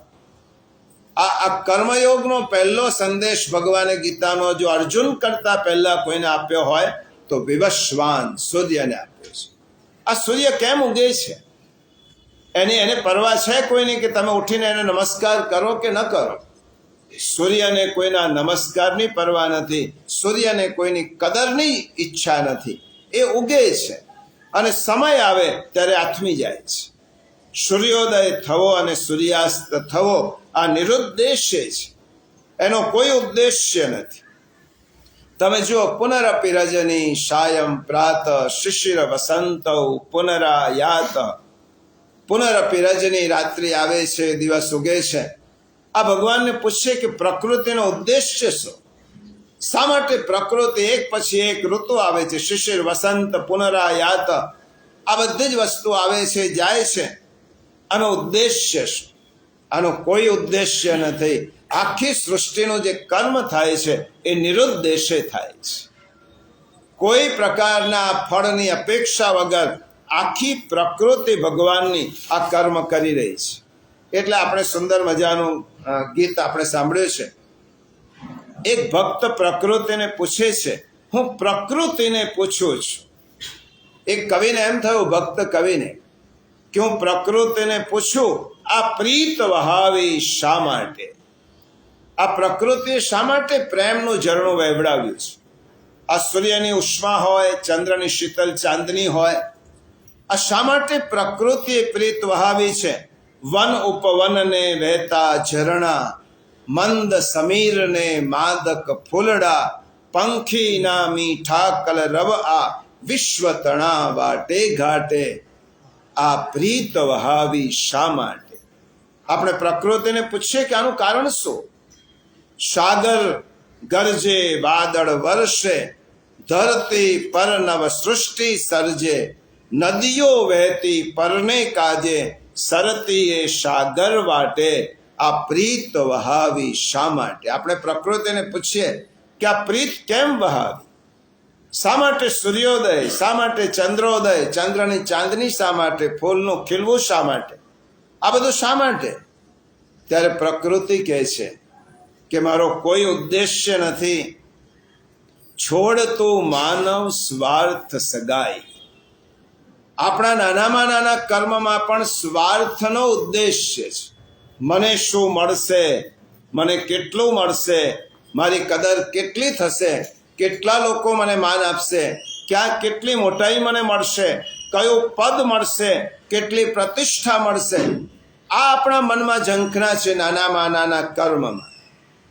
આ કર્મયોગનો પહેલો સંદેશ ભગવાને ગીતાનો જો અર્જુન કરતા પહેલા કોઈને આપ્યો હોય તો વિવસ્વાન સૂર્યને આપ્યો છે. આ સૂર્ય કેમ ઉગે છે? એને પરવા છે કોઈની કે તમે ઉઠીને એને નમસ્કાર કરો કે ન કરો? સૂર્યને કોઈના નમસ્કારની પરવા નથી, સૂર્યને કોઈની કદરની ઈચ્છા નથી. એ ઉગે છે અને સમય આવે ત્યારે આથમી જાય છે. સૂર્યોદય થવો અને સૂર્યાસ્ત થવો આ નિરુદ્દેશ્ય છે, એનો કોઈ ઉદ્દેશ્ય નથી. તમે જુઓ, પુનરપી રજની સાયં પ્રાત શિશિર વસંત પુનરાયાત. પુનરપી રજની, રાત્રિ આવે છે, દિવસ ઉગે છે. આ ભગવાનને પૂછે કે પ્રકૃતિનો ઉદ્દેશ્ય શું? શા માટે પ્રકૃતિ એક પછી એક ઋતુ આવે છે? શિશિર વસંત પુનરાયાત, આ બધી જ વસ્તુ આવે છે, જાય છે. આનો ઉદ્દેશ્ય શું? આનો કોઈ ઉદ્દેશ્ય નથી. આખી સૃષ્ટિનું જે કર્મ થાય છે એ નિરુદ્દેશે થાય છે. કોઈ પ્રકારના ફળની અપેક્ષા વગર આખી પ્રકૃતિ ભગવાનની આ કર્મ કરી રહી છે. એટલે આપણે સુંદર મજાનું ગીત આપણે સાંભળ્યું છે. એક ભક્ત પ્રકૃતિને પૂછે છે, હું પ્રકૃતિને પૂછું છું. એક કવિને એમ થયું, ભક્ત કવિને, કે હું પ્રકૃતિને પૂછું, આ પ્રીત વહાવી શા માટે? આ પ્રકૃતિએ શા માટે પ્રેમનું ઝરણું વહેવડાવ્યું છે? આ સૂર્યની ઉષ્મા હોય, ચંદ્રની શીતલ ચાંદની હોય, આ શા માટે પ્રકૃતિએ પ્રીત વહાવી છે? વન ઉપવનને વહેતા ઝરણા, મંદ સમીરને માદક ફૂલડા, પંખીના મીઠા કલરવ આ વિશ્વ તણા વાટે ઘાટે, આ પ્રીત વહાવી શા માટે? આપણે પ્રકૃતિને પૂછીએ કે આનું કારણ શું? સાગર ગરજે, વાદળ વર્ષે, ધરતી પર નવ સૃષ્ટિ સર્જે, નદીઓ વહેતી પરને કાજે, સરતી એ સાગર વાટે, આ પ્રીત વહાવી શા માટે? આપણે પ્રકૃતિને પૂછીએ કે આ પ્રીત કેમ વહાવી? શા માટે સૂર્યોદય? શા માટે ચંદ્રોદય? ચંદ્રની ચાંદની શા માટે? ફૂલનું ખીલવું શા માટે? આ બધું શા માટે? ત્યારે પ્રકૃતિ કહે છે કે મારો કોઈ ઉદ્દેશ્ય નથી. છોડ તું માનવ સ્વાર્થ સગાઈ. આપણા નાનામાં નાના કર્મમાં પણ સ્વાર્થનો ઉદ્દેશ્ય છે. મને શું મળશે? મને કેટલું મળશે? મારી કદર કેટલી થશે? કેટલા લોકો મને માન આપશે? ક્યાં કેટલી મોટાઈ મને મળશે? કયું પદ મળશે? કેટલી પ્રતિષ્ઠા મળશે? આ આપણા મનમાં ઝંખના છે નાનામાં નાના કર્મમાં.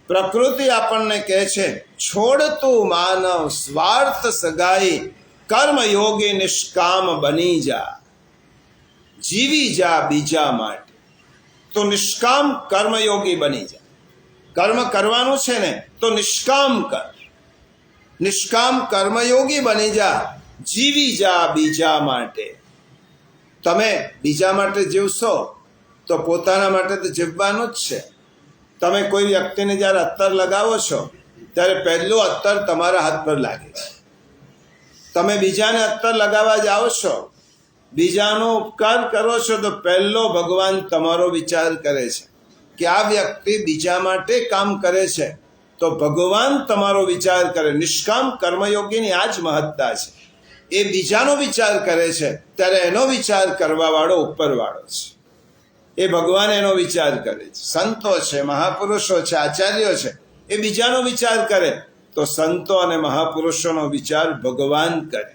પ્રકૃતિ આપણને કહે છે, છોડ તું માનવ સ્વાર્થ સગાઈ, કર્મ યોગી નિષ્કામ બની જા, જીવી જા બીજા માટે. તો નિષ્કામ કર્મયોગી બની જા. કર્મ કરવાનું છે ને તો નિષ્કામ કર. નિષ્કામ કર્મયોગી બની જા, જીવી જા બીજા માટે. તમે બીજા માટે જીવશો તો પોતાના માટે તો જીવવાનું જ છે. તમે કોઈ વ્યક્તિને જ્યારે અત્તર લગાવો છો ત્યારે પહેલું અત્તર તમારા હાથ પર લાગે છે. તમે બીજાને અત્તર લગાવવા જાઓ છો, બીજાનો ઉપકાર કરો છો, તો પહેલો ભગવાન તમારો વિચાર કરે છે કે આ વ્યક્તિ બીજા માટે કામ કરે છે, તો ભગવાન તમારો વિચાર કરે. નિષ્કામ કર્મયોગીની આ જ મહત્તા છે. એ બીજાનો વિચાર કરે છે ત્યારે એનો વિચાર કરવાવાળો ઉપરવાળો છે. એ ભગવાન એનો વિચાર કરે છે. સંતો છે, મહાપુરુષો છે, આચાર્યો છે, એ બીજાનો વિચાર કરે તો સંતો અને મહાપુરુષોનો વિચાર ભગવાન કરે.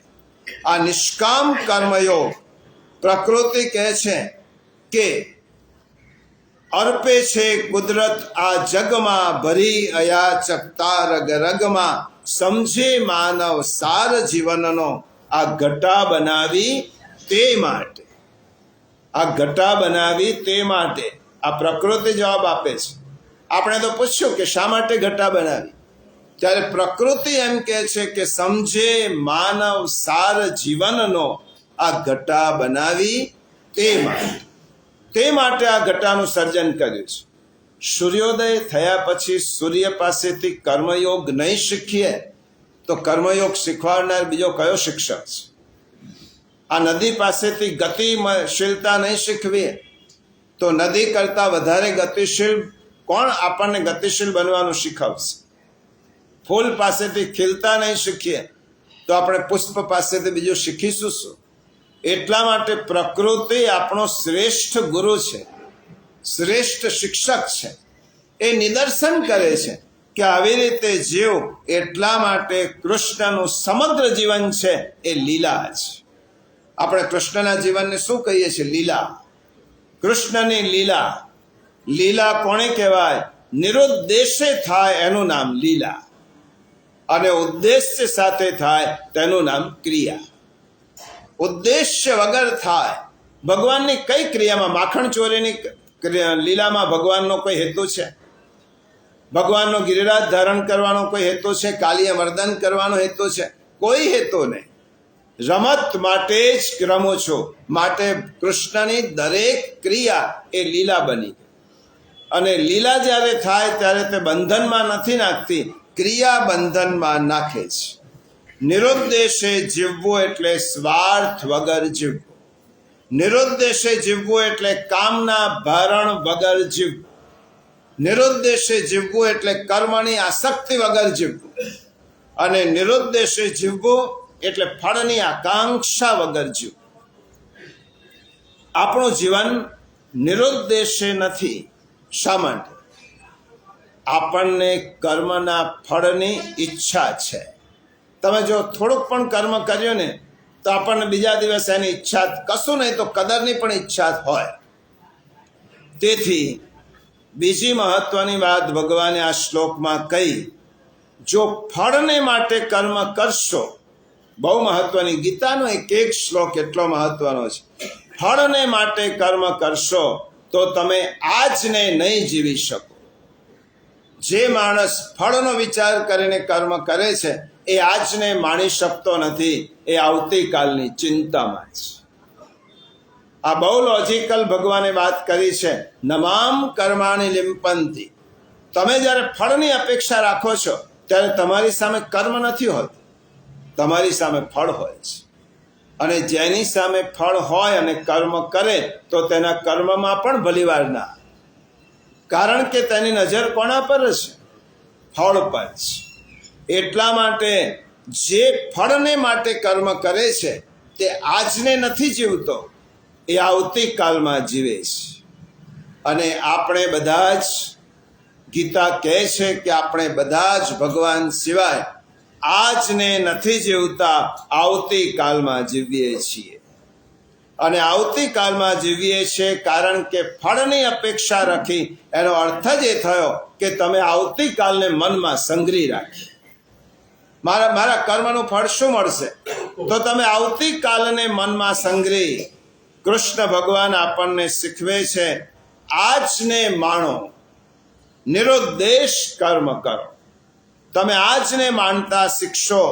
આ નિષ્કામ કર્મયોગ પ્રકૃતિ કહે છે કે અર્પે છે કુદરત આ જગમાં, ભરી અયાચકતા રગ રગમાં, સમજે માનવ સાર જીવનનો, આ ઘટા બનાવી તે માટે. આ ઘટા બનાવી તે માટે. આ પ્રકૃતિ જવાબ આપે છે. આપણે તો પૂછ્યું કે શા માટે ઘટા બનાવી? ત્યારે પ્રકૃતિ એમ કહે છે કે સમજે માનવ સાર જીવનનો, આ ઘટા બનાવી તે માટે. તે માટે આ ઘટાનું સર્જન કર્યું છે. સૂર્યોદય થયા પછી સૂર્ય પાસેથી કર્મયોગ નહીં શીખીએ તો કર્મયોગ શીખવાડનાર બીજો કયો શિક્ષક છે? આ નદી પાસેથી ગતિશીલતા નહીં શીખવીએ તો નદી કરતાં વધારે ગતિશીલ કોણ આપણને ગતિશીલ બનવાનું શીખવશે? ફૂલ પાસેથી ખીલતા નહીં શીખીએ તો આપણે પુષ્પ પાસેથી બીજું શીખીશું શું? એટલા માટે પ્રકૃતિ આપણો શ્રેષ્ઠ ગુરુ છે, શ્રેષ્ઠ શિક્ષક છે. એ નિદર્શન કરે છે કે આવી રીતે જીવ. એટલા માટે કૃષ્ણનું સમગ્ર જીવન છે એ લીલા છે. આપણે કૃષ્ણના જીવનને શું કહીએ છીએ? લીલા. કૃષ્ણની લીલા. લીલા કોણે કહેવાય? નિરુદ્દેશે થાય એનું નામ લીલા, અને ઉદ્દેશ્ય સાથે થાય તેનું નામ ક્રિયા. ઉદ્દેશ્ય વગર થાય ભગવાનની કઈ ક્રિયામાં? માખણ ચોરીની લીલામાં ભગવાનનો કોઈ હેતુ છે? ભગવાનનો ગિરિરાજ ધારણ કરવાનો કોઈ હેતુ છે? કાલિયા મર્દન કરવાનો હેતુ છે? કોઈ હેતુ નહીં. રમત માટે જ રમું છું, માટે કૃષ્ણની દરેક ક્રિયા એ લીલા બની. અને લીલા જ્યારે થાય ત્યારે તે બંધનમાં નથી નાખતી, ક્રિયા બંધનમાં નાખે છે. નિરુદ્દેશે જીવવું એટલે સ્વાર્થ વગર જીવવું. નિરુદ્દેશે જીવવું એટલે કામના ભારણ વગર જીવવું. નિરુદ્દેશે જીવવું એટલે કર્મની આસક્તિ વગર જીવવું. અને નિરુદ્દેશે જીવવું એટલે ફળની આકાંક્ષા વગર જીવવું. આપણું જીવન નિરુદ્દેશે નથી. શા માટે? આપણને કર્મના ફળની ઈચ્છા છે. તમે જો થોડુંક પણ કર્મ કર્યું ને તો આપણને બીજા દિવસ એની ઈચ્છા, કશું નહીં તો કદરની પણ ઈચ્છા હોય. તેથી બીજી મહત્વની વાત ભગવાને આ શ્લોકમાં કહી, જો ફળને માટે કર્મ કરશો, બહુ મહત્વની, ગીતાનો એક એક શ્લોક એટલો મહત્વનો છે. ફળને માટે કર્મ કરશો તો તમે આજને નહીં જીવી શકો. જે માણસ ફળનો વિચાર કરીને કર્મ કરે છે એ આજને માણી શકતો નથી, એ આવતીકાલની ચિંતામાં છે. આ બહુ લોજિકલ ભગવાને વાત કરી છે. નમામ કર્માણી લિંપંતી. તમે જ્યારે ફળની અપેક્ષા રાખો છો ત્યારે તમારી સામે કર્મ નથી હોતું, તમારી સામે ફળ હોય છે. અને જેની સામે ફળ હોય અને કર્મ કરે તો તેના કર્મમાં પણ ભલીવાર ના, કારણ કે તેની નજર કોના પર છે? ફળ પર છે. એટલા માટે જે ફળને માટે કર્મ કરે છે તે આજને નથી જીવતો, એ આવતીકાલમાં જીવે છે. અને આપણે બધા જ, ગીતા કહે છે કે આપણે બધા જ ભગવાન સિવાય આજને નથી જીવતા, આવતીકાલમાં જીવીએ છીએ. અને આવતીકાલમાં જીવીએ છીએ કારણ કે ફળની અપેક્ષા રાખી, એનો અર્થ જ એ થયો કે તમે આવતીકાલને મનમાં સંગ્રહી રાખી. મારા કર્મનું ફળ શું મળશે? તો તમે આવતીકાલને મનમાં સંગ્રહી. કૃષ્ણ ભગવાન આપણને શીખવે છે, આજને માણો, નિરુદ્દેશ કર્મ કરો. તમે આજને માનતા શીખશો,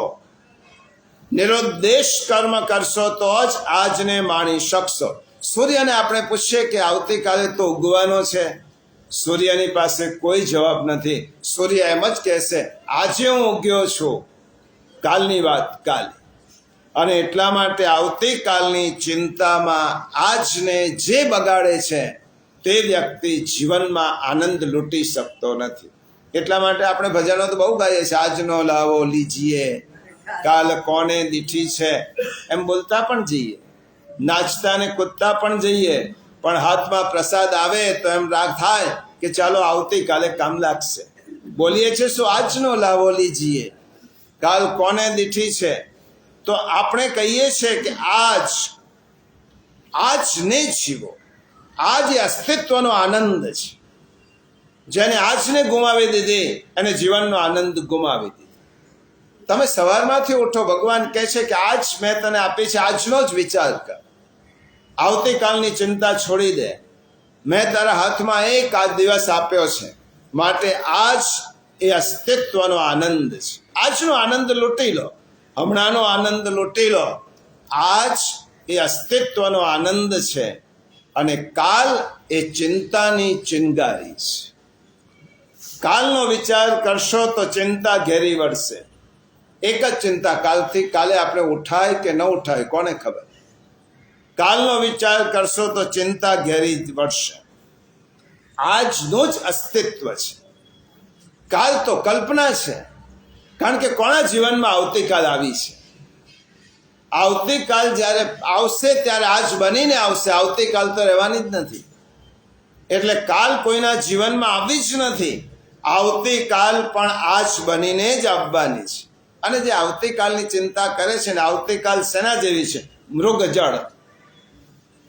નિરુદ્દેશ કર્મ કરશો તો જ આજને માણી શકશો. સૂર્યને આપણે પૂછીએ કે આવતીકાલે તો ઉગવાનો છે, સૂર્યની પાસે કોઈ જવાબ નથી. સૂર્ય એમ જ કહેશે, આજે હું ઉગ્યો છું, કાલની વાત કાલે. અને એટલા માટે આવતીકાલની ચિંતામાં આજને જે બગાડે છે તે વ્યક્તિ જીવનમાં આનંદ લૂંટી શકતો નથી. એટલા માટે આપણે ભજનો તો બહુ ગાઈએ છીએ, આજનો લાવો લીજીએ, કાલ કોને દીઠી છે, એમ બોલતા પણ જઈએ, નાચતા ને કૂદતા પણ જઈએ. પણ હાથમાં પ્રસાદ આવે તો એમ રાગ થાય કે ચાલો આવતીકાલે કામ લાગશે. બોલીએ છીએ શું? આજનો લાવો લીજીએ, કાલ કોને દીઠી છે. તો આપણે કહીએ છીએ કે આજને જીવો. આજ એ અસ્તિત્વનો આનંદ છે. જેને આજને ગુમાવી દીધી એને જીવનનો આનંદ ગુમાવી દીધો. તમે સવારમાંથી ઉઠો, ભગવાન કહે છે કે આજ મેં તને આપી છે, આજનો જ વિચાર કર. આવતીકાલની ચિંતા છોડી દે. મેં તારા હાથમાં એક આ દિવસ આપ્યો છે, માટે આજ એ અસ્તિત્વનો આનંદ છે. આજનો આનંદ લૂંટી લો, હમણાંનો આનંદ લૂંટી લો. આજ એ અસ્તિત્વનો આનંદ છે. અને કાલ એ ચિંતાની ચિનગારી છે. કાલનો વિચાર કરશો તો ચિંતા ઘેરી વળશે. એક જ ચિંતા, કાલે આપણે ઉઠાય કે ન ઉઠાય કોને ખબર. કાલનો વિચાર કરશો તો ચિંતા ઘેરી વળશે. આજનું જ અસ્તિત્વ છે. કાલ તો કલ્પના છે, કારણ કે કોના જીવનમાં આવતીકાલ આવી છે? આવતીકાલ જ્યારે આવશે ત્યારે આજ બનીને આવશે. આવતીકાલ તો રહેવાની જ નથી. એટલે કાલ કોઈના જીવનમાં આવી જ નથી. આવતીકાલ પણ આજ બનીને જ આવવાની છે. અને જે આવતીકાલની ચિંતા કરે છે ને, આવતીકાલ શેના જેવી છે? મૃગજળ.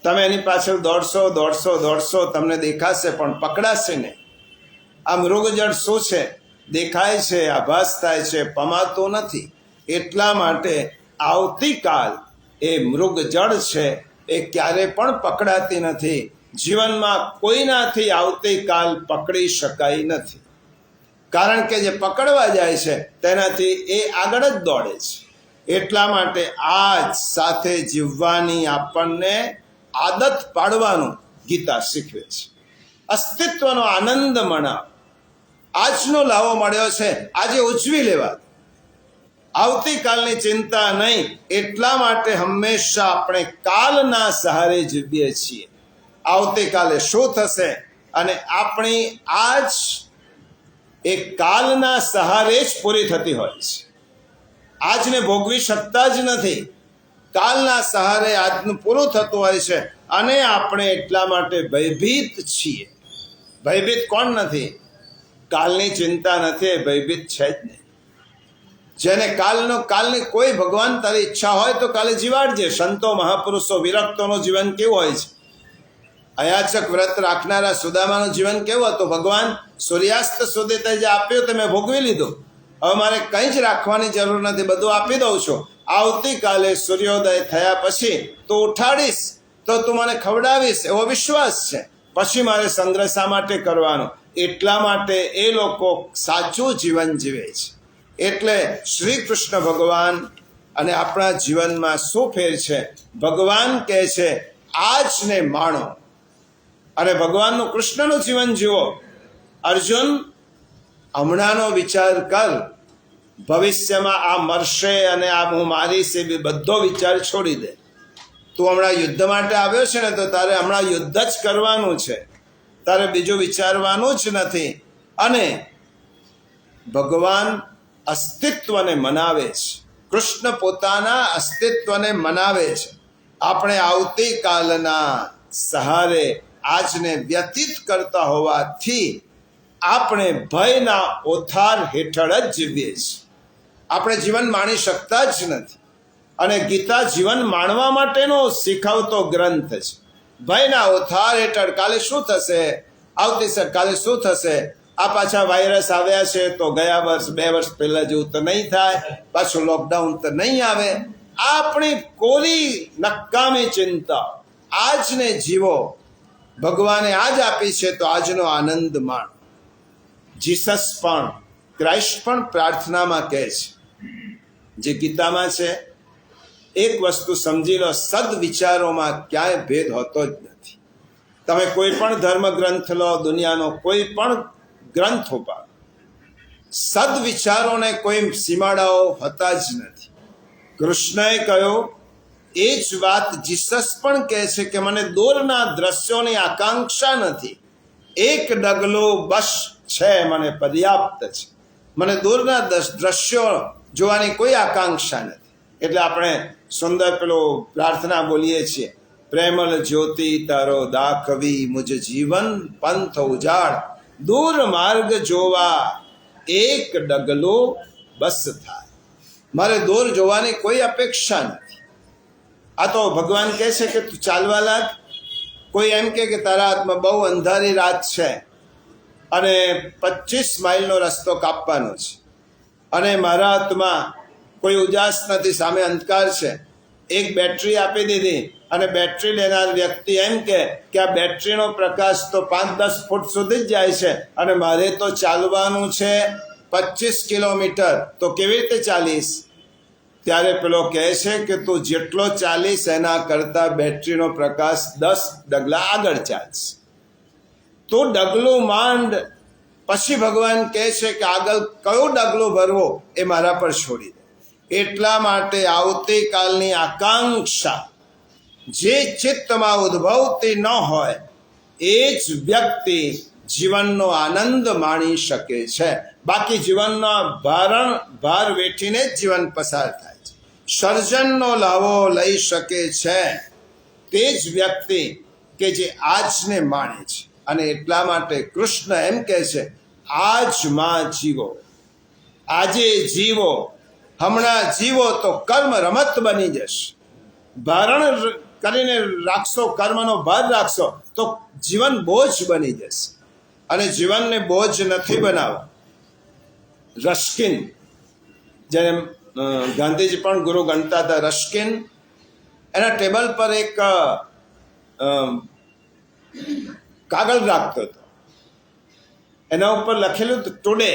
તમે એની પાછળ દોડશો, તમને દેખાશે પણ પકડાશે નહીં. આ મૃગજળ શું છે? દેખાય છે, આભાસ થાય છે, પમાતો નથી. એટલા માટે આવતીકાલ એ મૃગજળ છે, એ ક્યારે પણ પકડાતી નથી. જીવનમાં કોઈનાથી આવતીકાલ પકડી શકાય નથી, કારણ કે જે પકડવા જાય છે તેનાથી એ આગળ જ દોડે છે. એટલા માટે આજ સાથે જીવવાની આપણને આદત પાડવાનું ગીતા શીખવે છે. અસ્તિત્વનો આનંદ મનાવ. આજનો લાવો મળ્યો છે, આજે ઉજવી લેવા. આવતીકાલની ચિંતા નહીં. એટલા માટે હંમેશા આપણે કાલના સહારે જીવીએ છીએ. આવતીકાલે શું થશે અને આપણી આજ એ કાલના સહારે જ પૂરી થતી હોય છે. આજને ભોગવી શકતા જ નથી. કાલના સહારે આજનું પૂરું થતું હોય છે અને આપણે એટલા માટે ભયભીત છીએ. ભયભીત કોણ નથી? કાલની ચિંતા નથી, ભયભીત છે જ નહીં. જેને કાલની કોઈ ભગવાન તારી ઈચ્છા હોય તો કાલે જીવાડજે. સંતો મહાપુરુષો વિરક્તોનું જીવન કેવું હોય છે? અયાચક વ્રત રાખનારા સુદામાનું જીવન કેવું હતું? ભગવાન સૂર્યાસ્ત સુધી તે જે આપ્યું તે મેં ભોગવી લીધું, હવે મારે કંઈ જ રાખવાની જરૂર નથી, બધું આપી દઉં છું. આવતીકાલે સૂર્યોદય થયા પછી તું ઉઠાડીશ તો તું મને ખવડાવીશ એવો વિશ્વાસ છે. પછી મારે સંગ્રહ શા માટે કરવાનો? એટલા માટે એ લોકો સાચું જીવન જીવે છે. એટલે શ્રી કૃષ્ણ ભગવાન અને આપણા જીવનમાં શું ફેર છે? ભગવાન કહે છે આજને માણો અને ભગવાનનું કૃષ્ણનું જીવન જીવો. અર્જુન, હમણાંનો વિચાર કર, ભવિષ્યમાં આ મરશે અને આ હું મારીશ એ બધો વિચાર છોડી દે. તું હમણાં યુદ્ધ માટે આવ્યો છે ને, તો તારે હમણાં યુદ્ધ જ કરવાનું છે, તારે બીજું વિચારવાનું જ નથી. અને ભગવાન અસ્તિત્વને મનાવે છે. કૃષ્ણ પોતાના અસ્તિત્વને મનાવે છે. આપણે આવતીકાલના સહારે આજને વ્યતીત કરતા હોવાથી આપણે ભયના ઓથાર હેઠળ જ જીવીએ છીએ. આપણે જીવન માણી શકતા જ નથી. અને ગીતા જીવન માણવા માટેનો શીખવતો ગ્રંથ છે. ભયના ઓથાર હેઠળ કાલે શું થશે, કાલે શું થશે, આ પાછા વાયરસ આવ્યા છે તો ગયા વર્ષ 2 વર્ષ પહેલા જેવું તો નહીં થાય, પાછું લોકડાઉન તો નહીં આવે. આપણી કોરી નકામી ચિંતા. આજને જીવો. ભગવાને આજ આપી છે તો આજનો આનંદ માણ. જીસસ પણ, ક્રાઇસ્ટ પણ પ્રાર્થનામાં કહે છે, જે ગીતામાં છે, એક વસ્તુ સમજી લો, સદવિચારોમાં ક્યાંય ભેદ હોતો જ નથી. તમે કોઈ પણ ધર્મ ગ્રંથ લો, દુનિયાનો કોઈ પણ ગ્રંથ ઉપાડો, સદવિચારોને કોઈ સીમાડાઓ હોતા જ નથી. કૃષ્ણએ કહ્યું એ જ વાત જીસસ પણ કહે છે કે મને દૂરના દ્રશ્યોની આકાંક્ષા નથી, એક ડગલો બસ છે, મને પર્યાપ્ત છે. મને દૂરના દ્રશ્યો જોવાની કોઈ આકાંક્ષા નથી. એટલે આપણે સુંદર પેલો પ્રાર્થના બોલીએ છીએ, પ્રેમલ જ્યોતિ તારો દાખવી મુજ જીવન પંથ ઉજાડ, દૂર માર્ગ જોવા એક ડગલો બસ થાય. મારે દૂર જોવાની કોઈ અપેક્ષા નથી. આ તો ભગવાન કહે છે કે તું ચાલવા લાગ. કોઈ એમ કે તારા હાથમાં બહુ અંધારી રાત છે અને 25 માઇલનો રસ્તો કાપવાનો છે અને મારા હાથમાં કોઈ ઉજાસ નથી, સામે અંધકાર છે. એક બેટરી આપી દીધી અને બેટરી લેનાર વ્યક્તિ એમ કે આ બેટરીનો પ્રકાશ તો 5-10 ફૂટ સુધી જ જાય છે અને મારે તો ચાલવાનું છે 25 કિલોમીટર, તો કેવી રીતે ચાલીશ? ત્યારે પેલો કહે છે કે તું જેટલો ચાલીશ એના કરતાં બેટરીનો પ્રકાશ 10 ડગલા આગળ ચાલશે. તો ડગલું માંડ. પછી ભગવાન કહે છે કે આગળ કયો ડગલો ભરવો એ મારા પર છોડી દે. એટલા માટે આવતીકાલની આકાંક્ષા જે ચિત્તમાં ઉદ્ભવતી ન હોય એ જ વ્યક્તિ જીવનનો આનંદ માણી શકે છે. બાકી જીવનના ભાર વેઠીને જ જીવન પસાર થાય છે. સર્જનનો લાવો લઈ શકે છે તે જ વ્યક્તિ કે જે આજને માણે છે. અને એટલા માટે કૃષ્ણ એમ કહે છે આજમાં જીવો, આજે જીવો. હમણાં જીવો તો કર્મ રમત બની જશે. ભારણ કરીને રાખશો, કર્મનો ભાર રાખશો તો જીવન બોજ બની જશે. અને જીવનને બોજ નથી બનાવવા. રસ્કિન, જેને ગાંધીજી પણ ગુરુ ગણતા હતા, રસ્કિન એના ટેબલ પર એક કાગળ રાખતો હતો. એના ઉપર લખેલું ટુડે.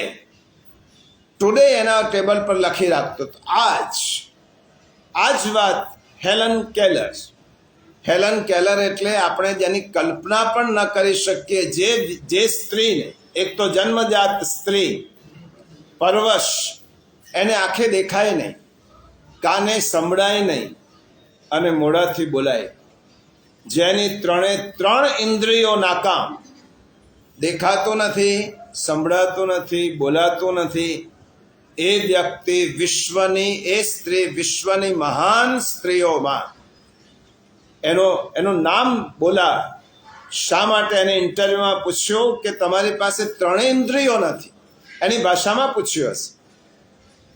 એના ટેબલ પર લખી રાખતો હતો આજ. આ જ વાત હેલન કેલર એટલે આપણે જેની કલ્પના પણ ન કરી શકીએ, જે સ્ત્રીને, એક તો જન્મજાત સ્ત્રી, પરવશ, એને આંખે દેખાય નહીં, કાને સંભળાય નહીં અને મોઢાથી બોલાય, જેની ત્રણ ઇન્દ્રિયો નાકામ, દેખાતું નથી, સંભળાતું નથી, બોલાતું નથી, એ વ્યક્તિ એ સ્ત્રી વિશ્વની મહાન સ્ત્રીઓમાં એનું નામ બોલા. શા માટે? એને ઇન્ટરવ્યુમાં પૂછ્યું કે તમારી પાસે ત્રણેય ઇન્દ્રિયો નથી. એની ભાષામાં પૂછ્યું હશે,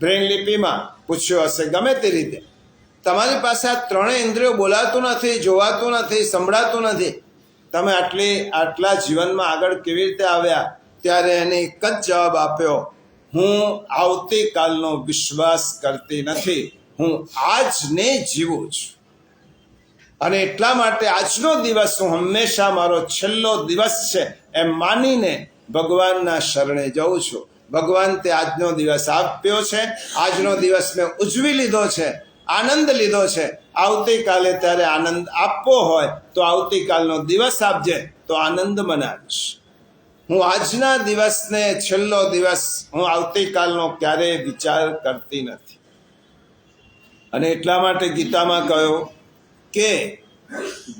બ્રેન લિપિમાં પૂછ્યું હશે, ગમે તે રીતે, તમારી પાસે આ ત્રણેય ઇન્દ્રિયો, બોલાતું નથી, જોવાતું નથી, સંભળાતું નથી, તમે આટલા જીવનમાં આગળ કેવી રીતે આવ્યા? ત્યારે એને એક જ જવાબ આપ્યો, હું આવતીકાલનો વિશ્વાસ કરતી નથી, હું આજને જીવું છું. અને એટલા માટે આજનો દિવસ હું હંમેશા મારો છેલ્લો દિવસ છે એમ માનીને ભગવાનના શરણે જઉં છું. ભગવાન તે આજનો દિવસ આપ્યો છે, આજનો દિવસ મેં ઉજવી લીધો છે, આનંદ લીધો છે. આવતીકાલે ત્યારે આનંદ આપવો હોય તો આવતીકાલનો દિવસ આપજે, તો આનંદ મનાવીશ. હું આજના દિવસને છેલ્લો દિવસ, હું આવતીકાલનો ક્યારેય વિચાર કરતી નથી. અને એટલા માટે ગીતામાં કહ્યું કે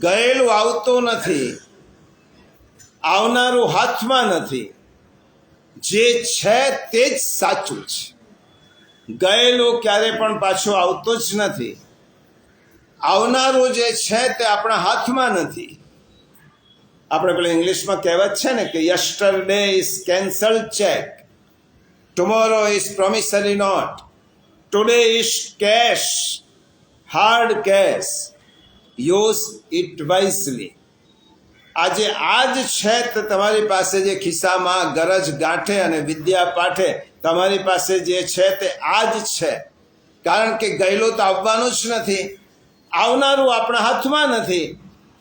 ગયેલું આવતું નથી, આવનારું હાથમાં નથી, જે છે તે જ સાચું છે. ગયેલું ક્યારે પણ પાછું આવતું જ નથી, આવનારું જે છે તે આપણા હાથમાં નથી. આપણે પેલા ઇંગ્લિશમાં કહેવત છે ને કે yesterday is cancelled cheque, tomorrow is promissory note, today is cash, hard cash, use it wisely. આજે આજ છે તો તમારી પાસે જે ખિસ્સામાં ગરજ ગાંઠે અને વિદ્યા પાઠે, તમારી પાસે જે છે તે આજ છે. કારણ કે ગયેલું તો આવવાનું જ નથી, આવનારું આપણા હાથમાં નથી,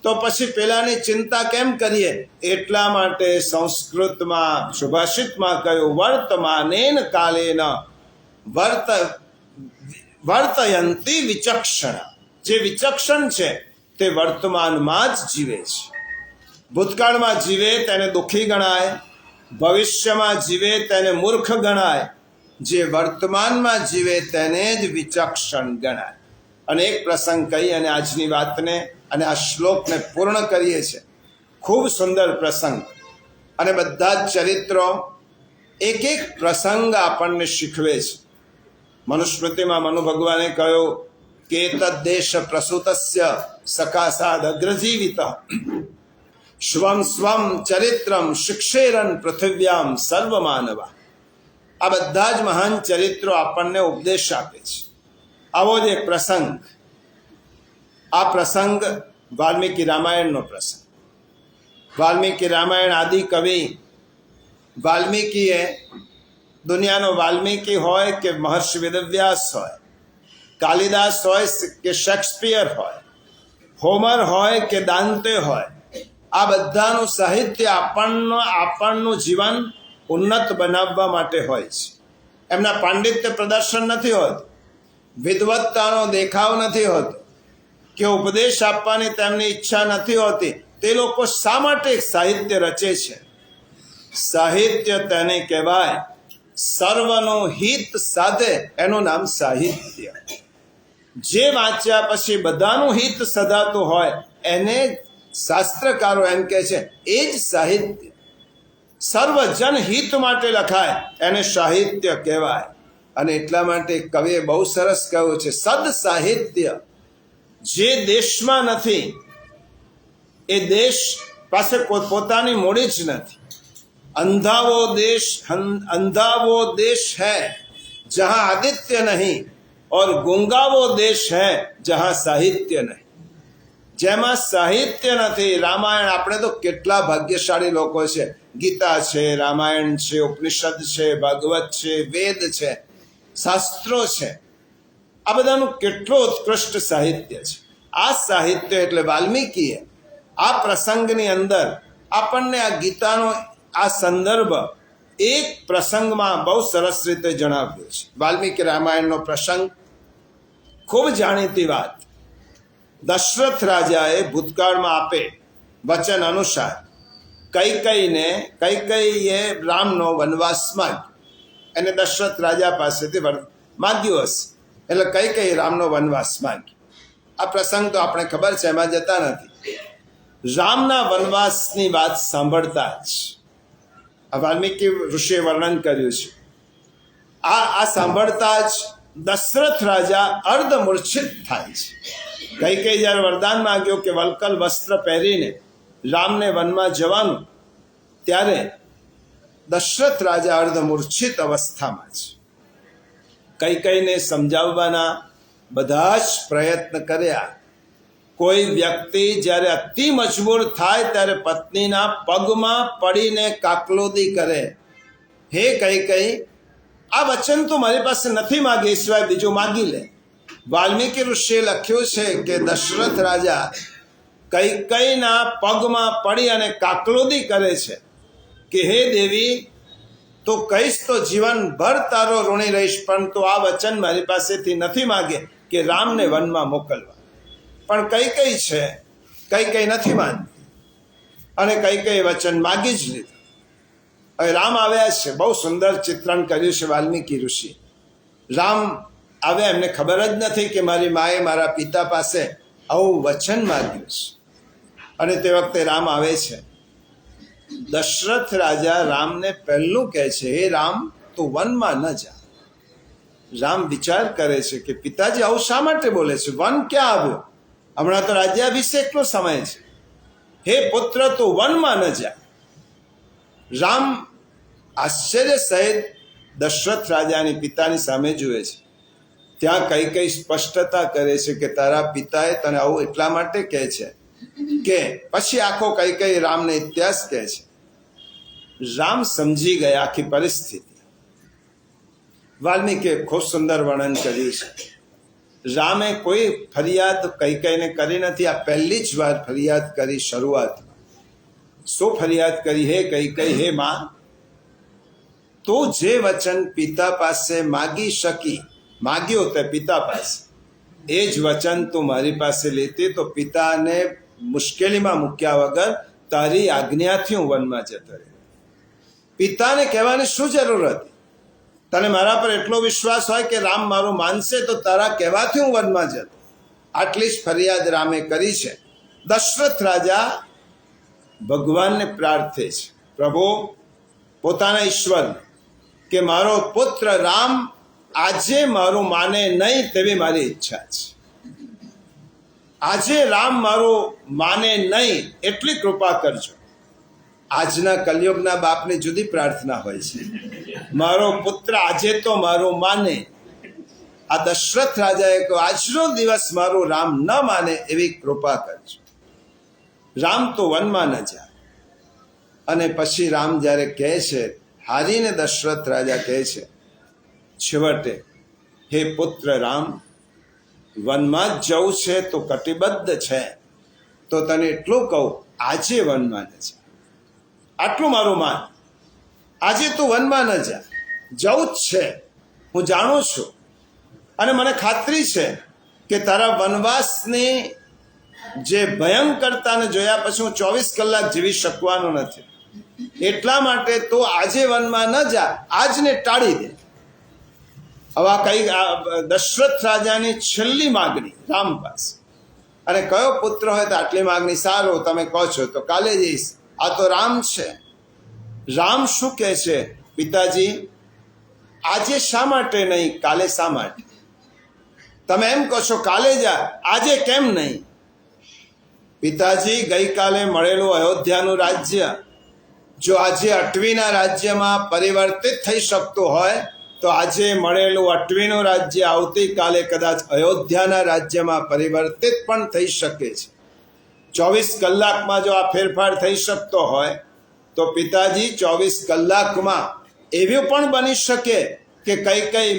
તો પછી પેલાની ચિંતા કેમ કરીએ? એટલા માટે સંસ્કૃતમાં સુભાષિતમાં કહ્યું, વર્તમાનેન કાલેન વર્તયંતી વિચક્ષણ. જે વિચક્ષણ છે તે વર્તમાનમાં જ જીવે છે. ભૂતકાળમાં જીવે તેને દુઃખી ગણાય, ભવિષ્યમાં જીવે તેને મૂર્ખ ગણાય, જે વર્તમાનમાં જીવે તેને જ વિચક્ષણ ગણાય. અને એક પ્રસંગ કહી અને આજની વાતને અને આ શ્લોકને પૂર્ણ કરીએ છીએ. ખૂબ સુંદર પ્રસંગ, અને બધા જ ચરિત્રો એક પ્રસંગ આપણને શીખવે છે. મનુસ્મૃતિમાં મનુ ભગવાને કહ્યું કે તદ્દેશ પ્રસૂતસ્ય સકાશાદ અગ્રજીવિત સ્વમ ચરિત્રમ શિક્ષેરન પૃથિવ્યામ સર્વ માનવા. આ બધા જ મહાન ચરિત્રો આપણને ઉપદેશ આપે છે. આવો જ એક પ્રસંગ, આ પ્રસંગ વાલ્મીકી રામાયણનો પ્રસંગ. વાલ્મીકી રામાયણ આદિ કવિ વાલ્મીકીએ, દુનિયાનો વાલ્મીકી હોય કે મહર્ષિ વેદવ્યાસ હોય, કાલિદાસ હોય કે શેક્સપિયર હોય, હોમર હોય કે દાંતે હોય, આ બધાનું સાહિત્ય આપણનું જીવન ઉન્નત બનાવવા માટે હોય છે. એમના પાંડિત્ય પ્રદર્શન નથી હોતું, વિદવત્તાનો દેખાવ નથી હોતો, કે ઉપદેશ આપવાની તેમની ઈચ્છા નથી હોતી. તે લોકો શા માટે સાહિત્ય રચે છે? સાહિત્ય તેને કહેવાય સર્વનું હિત સાધે, એનું નામ સાહિત્ય. જે વાંચ્યા પછી બધાનું હિત સધાતું હોય એને શાસ્ત્રકારો એમ કહે છે એ જ સાહિત્ય. સર્વજન હિત માટે લખાય એને સાહિત્ય કહેવાય. અને એટલા માટે કવિએ બહુ સરસ કહ્યું છે, સદ સાહિત્ય જે દેશમાં નથી એ દેશ પાસે પોતાની મૂડી જ નથી. अंधा वो देश है जहां आदित्य नहीं, और गूंगा वो देश है जहां साहित्य नहीं. જેમાં સાહિત્ય નથી. રામાયણ, આપણે તો કેટલા ભાગ્યશાળી લોકો છે. ગીતા છે, રામાયણ છે, ઉપનિષદ છે, ભાગવત છે, વેદ છે, શાસ્ત્રો છે, આ બધાનું કેટલું ઉત્કૃષ્ટ સાહિત્ય છે. આ સાહિત્ય એટલે વાલ્મીકીએ આ પ્રસંગની અંદર આપણને આ ગીતાનો આ સંદર્ભ એક પ્રસંગમાં બહુ સરસ રીતે જણાવ્યો છે. વાલ્મીકી રામાયણનો પ્રસંગ ખૂબ જાણીતી વાત, દશરથ રાજાએ ભૂતકાળમાં આપે વચન અનુસાર કૈકેયીએ રામનો વનવાસ માંગ્યો, એને દશરથ રાજા પાસેથી માગ્યો હશે, એટલે કૈકેયી રામનો વનવાસ માંગ્યો. આ પ્રસંગ તો આપણે ખબર છે, એમાં જતા નથી. રામના વનવાસની વાત સાંભળતા જ આ વાલ્મીકી ઋષિએ વર્ણન કર્યું છે. આ સાંભળતા જ દશરથ રાજા અર્ધ મૂર્છિત થાય છે. કૈકેયી જ્યારે વરદાન માંગ્યો કે વલ્કલ વસ્ત્ર પહેરીને રામને વનમાં જવાનું, ત્યારે દશરથ રાજા અર્ધ મૂર્છિત અવસ્થામાં છે. કૈકેયીને સમજાવવાના બધા જ પ્રયત્ન કર્યા. કોઈ વ્યક્તિ જ્યારે અતિ મજબૂર થાય ત્યારે પત્નીના પગમાં પડીને કાકલોદી કરે, હે કૈકેયી, આ વચન તો મારી પાસે નથી માગે, એ સિવાય બીજું માગી લે. વાલ્મીકી ઋષિએ લખ્યું છે કે દશરથ રાજા કૈકેયીના પગમાં પડી અને કાકલોદી કરે છે કે હે દેવી, તો કહીશ તો જીવનભર તારો ઋણી રહીશ, પરંતુ આ વચન મારી પાસેથી નથી માગે કે રામને વનમાં મોકલવા. પણ કૈકેયી છે, કૈકેયી નથી માનતી, અને કૈકેયી વચન માગી જ લીધું. હવે રામ આવ્યા છે, બહુ સુંદર ચિત્રણ કર્યું છે વાલ્મીકી ઋષિ. રામ આવ્યા, એમને ખબર જ નથી કે મારી માએ મારા પિતા પાસે આવું વચન માગ્યું છે. અને તે વખતે રામ આવે છે. દશરથ રાજા રામને પહેલું કહે છે, હે રામ, તું વનમાં ન જા. રામ વિચાર કરે છે કે પિતાજી આવું શા માટે બોલે છે? વન ક્યાં આવ્યો? હમણાં તો રાજ્યાભિષેકનો સમય છે. હે પુત્ર, તું વનમાં ન જા. રામ આશ્ચર્ય સહિત દશરથ રાજાની પિતાની સામે જુએ છે. ત્યાં કઈ સ્પષ્ટતા કરે છે કે તારા પિતાએ તને આવું એટલા માટે કહે છે કે પછી આખો કઈ રામને ઇતિહાસ કહે છે. રામ સમજી ગયા આખી પરિસ્થિતિ. વાલ્મીકીએ ખૂબ સુંદર વર્ણન કર્યું છે. રામે કોઈ ફરિયાદ કૈકેયીને કરી નથી. આ પહેલી જ વાર ફરિયાદ કરી. શરૂઆતમાં શું ફરિયાદ કરી? હે કૈકેયી, હે માં, તું જે વચન પિતા પાસે માગ્યો તે પિતા પાસે, એ જ વચન તું મારી પાસે લેતી તો પિતાને મુશ્કેલીમાં મૂક્યા વગર તારી આજ્ઞાથી હું વનમાં જતો રહ્યો. પિતાને કહેવાની શું જરૂર હતી? તને મારા પર એટલો વિશ્વાસ હોય કે રામ મારું માનશે તો તારા કહેવાથી હું વનમાં જતો. આટલી જ ફરિયાદ રામે કરી છે. દશરથ રાજા ભગવાનને પ્રાર્થે છે, પ્રભુ, પોતાના ઈશ્વરને, કે મારો પુત્ર રામ આજે મારું માને નહીં તેવી મારી ઈચ્છા છે. આજે રામ મારું માને નહીં એટલી કૃપા કરજો. આજના કલયુગના બાપની જુદી પ્રાર્થના હોય છે, મારો પુત્ર આજે તો મારું માને. આ દશરથ રાજાએ કહ્યું, આજનો દિવસ મારું રામ ન માને એવી કૃપા કરજો. રામ તો વનમાં ન જાય. અને પછી રામ જ્યારે કહે છે, હારીને દશરથ રાજા કહે છે છેવટે, હે પુત્ર રામ, વનમાં જ જવું છે તો કટિબદ્ધ છે, તો તને એટલું કહું, આજે વનમાં ન જા. આટલું મારું માન. આજે તું વનમાં ન જા. જવું જ છે, હું જાણું છું, અને મને ખાતરી છે કે તારા વનવાસની જે ભયંકરતાને જોયા પછી હું 24 કલાક જીવી શકવાનો નથી. એટલા માટે તું આજે વનમાં ન જા, આજને ટાળી દે. હવે કઈ દશરથ રાજાની છેલ્લી માગણી રામ પાસે. અને કયો પુત્ર હોય તો આટલી માગણી? સારું, તમે કહો છો તો કાલે જઈશ. આ તો રામ છે. રામ શું કહે છે? પિતાજી, આજે શા માટે નહીં? કાલે શા માટે? તમે એમ કહો છો કાલે જા, આજે કેમ નહીં? પિતાજી, ગઈકાલે મળેલું અયોધ્યાનું રાજ્ય જો આજે અટવીના રાજ્યમાં પરિવર્તિત થઈ શકતું હોય તો આજે મળેલું અટવીનું રાજ્ય આવતીકાલે કદાચ અયોધ્યાના રાજ્યમાં પરિવર્તિત પણ થઈ શકે છે. 24 કલાકમાં જો આ ફેરફાર થઈ શકતો હોય તો પિતાજી, 24 કલાકમાં એવું પણ બની શકે કે કઈ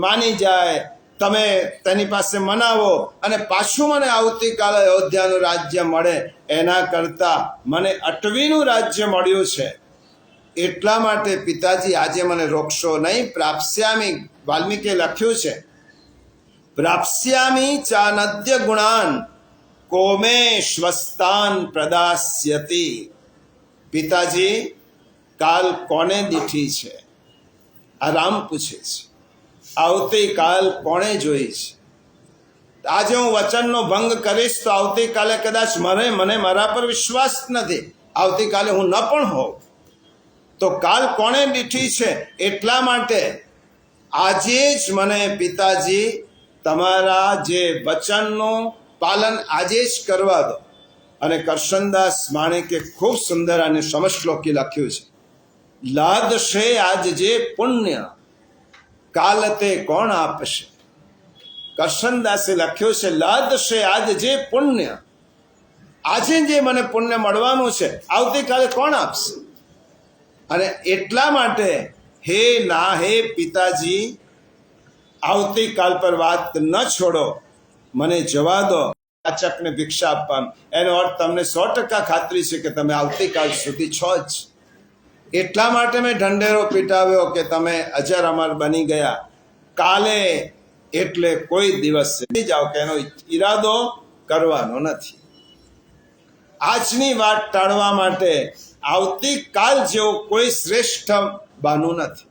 માની જાય, તમે તેની પાસે મનાવો અને પાછું મને આવતીકાલે અયોધ્યાનું રાજ્ય મળે. એના કરતાં મને અટવીનું રાજ્ય મળ્યું છે, એટલા માટે પિતાજી આજે મને રોકશો નહીં. પ્રાપ્સ્યામી, વાલ્મીકીએ લખ્યું છે, પ્રાપ્સ્યામિ ચાનદ્ય ગુણાન કોમે શ્વસ્તાન પ્રદાસ્યતિ. પિતાજી, કાલ કોને દીઠી છે? આ રામ પૂછે છે. આવતીકાલ કોણે જોઈ છે? આજે હું વચનનો ભંગ કરીશ તો આવતીકાલે કદાચ મને મારા પર વિશ્વાસ નથી, આવતીકાલે હું ન પણ હોઉં. તો કાલ કોણે દીઠી છે? એટલા માટે આજે જ મને પિતાજી તમારા જે વચનનું પાલન આજે જ કરવા દો. અને કરશનદાસ માણેકે ખૂબ સુંદર અને સમશ્લોકી લખ્યું છે. લાદશે આજ જે પુણ્ય, કાલ તે કોણ આપશે. કરશનદાસે લખ્યું છે, લાદશે આજ જે પુણ્ય, આજે જે મને પુણ્ય મળવાનું છે આવતીકાલે કોણ આપશે. અને એટલા માટે હે પિતાજી, આવતીકાલ પર વાત ન છોડો, મને જવા દો. પાચકને ભિક્ષા આપવાનું એનો અર્થ તમને 100% ખાતરી છે કે તમે આવતીકાલ સુધી છો જ. એટલા માટે મેં ઢંઢેરો પીટાવ્યો કે તમે અજર અમર બની ગયા. કાલે એટલે કોઈ દિવસ જાઓ કે એનો ઈરાદો કરવાનો નથી. આજની વાત ટાળવા માટે આવતીકાલ જેવો કોઈ શ્રેષ્ઠ બહાનું નથી.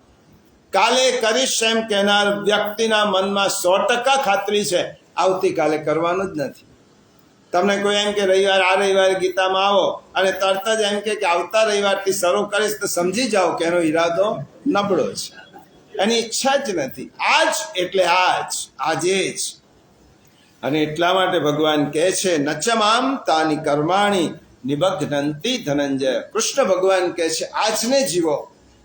કાલે કરીશ એમ કહેનાર વ્યક્તિના મનમાં 100% ખાતરી છે આવતીકાલે કરવાનું જ નથી. તમને કોઈ એમ કે રવિવારે ગીતામાં આવો અને તરત જ એમ કે આવતા રવિવારથી શરૂ કરીશ તો સમજી જાઓ કે એનો ઈરાદો નબળો છે, એની ઈચ્છા જ નથી. આજ એટલે આજે જ. અને એટલા માટે ભગવાન કહે છે, નચમામ તાની કર્માણી નિબધ્નંતિ ધનંજય. કૃષ્ણ ભગવાન કહે છે, આજને જીવો.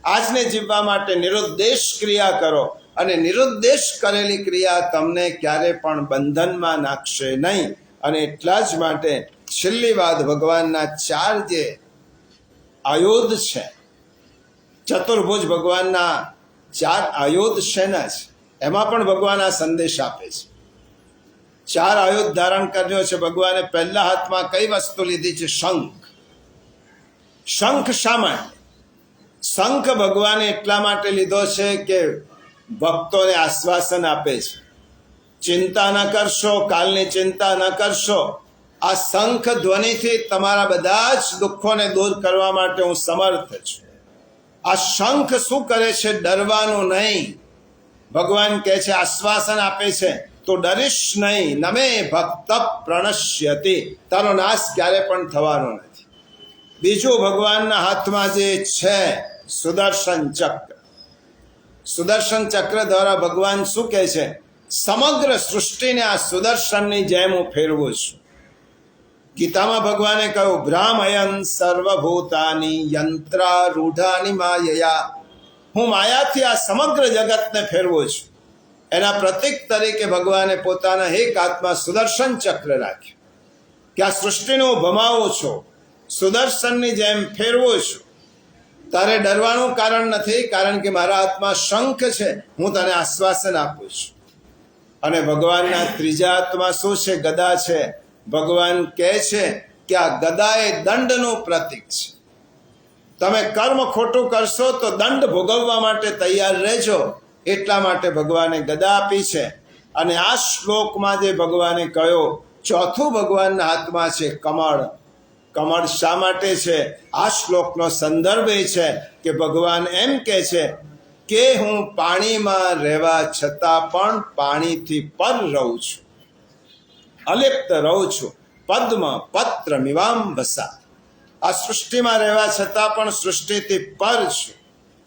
આજને જીવવા માટે નિરુદ્દેશ ક્રિયા કરો, અને નિરુદ્દેશ કરેલી ક્રિયા તમને ક્યારે પણ બંધનમાં નાખશે નહીં. અને એટલા જ માટે છેલ્લી વાત, ભગવાનના 4 જે આયુધ છે, ચતુર્ભુજ ભગવાનના 4 આયુધ શેના છે, એમાં પણ ભગવાન આ સંદેશ આપે છે. 4 આયુધ ધારણ કર્યો છે ભગવાને. પહેલા હાથમાં કઈ વસ્તુ લીધી છે? શંખ. શંખ શા માટે? શંખ ભગવાને એટલા માટે લીધો છે કે ભક્તોને આશ્વાસન આપે છે, ચિંતા ન કરશો, કાલની ચિંતા ન કરશો. આ શંખ ધ્વનિથી તમારા બધા જ દુઃખોને દૂર કરવા માટે હું સમર્થ છું. આ શંખ શું કરે છે? ડરવાનું નહીં. ભગવાન કહે છે, આશ્વાસન આપે છે, તો ડરીશ નહીં. નમે ભક્ત પ્રણશ્યતિ, તારો નાશ ક્યારે પણ થવાનો નથી. બીજું, ભગવાનના હાથમાં જે છે સુદર્શન ચક્ર. સુદર્શન ચક્ર દ્વારા ભગવાન શું કહે છે? સમગ્ર સૃષ્ટિને આ સુદર્શનની જેમ હું ફેરવું છું. ગીતામાં ભગવાને કહ્યું, ભ્રામયન સર્વભૂતાની યંત્રારૂઢાની માયયા. હું માયાથી આ સમગ્ર જગતને ફેરવું છું. એના પ્રતીક તરીકે ભગવાને પોતાના એક હાથમાં સુદર્શન ચક્ર રાખ્યું કે આ સૃષ્ટિને હું ભમાવું છું, સુદર્શનની જેમ ફેરવું છું. તારે ડરવાનું કારણ નથી, કારણ કે મારા હાથમાં શંખ છે, હું તને આશ્વાસન આપું છું. અને ભગવાનના ત્રીજા હાથમાં શું છે? ગદા છે. ભગવાન કહે છે કે આ ગદા એ દંડનું પ્રતીક છે. તમે કર્મ ખોટું કરશો તો દંડ ભોગવવા માટે તૈયાર રહેજો. એટલા માટે ભગવાને ગદા આપી છે. અને આ શ્લોકમાં જે ભગવાને કહ્યું, ચોથું ભગવાનના હાથમાં છે કમળ. કમળ શા માટે છે? આ શ્લોકનો સંદર્ભ એ છે કે ભગવાન એમ કહે છે કે હું પાણીમાં રહેવા છતાં પણ પાણીથી પર રહું છું, અલિપ્ત રહું છું. પદ્મ પત્ર મિવાંબસા. આ સૃષ્ટિમાં રહેવા છતાં પણ સૃષ્ટિથી પર છું.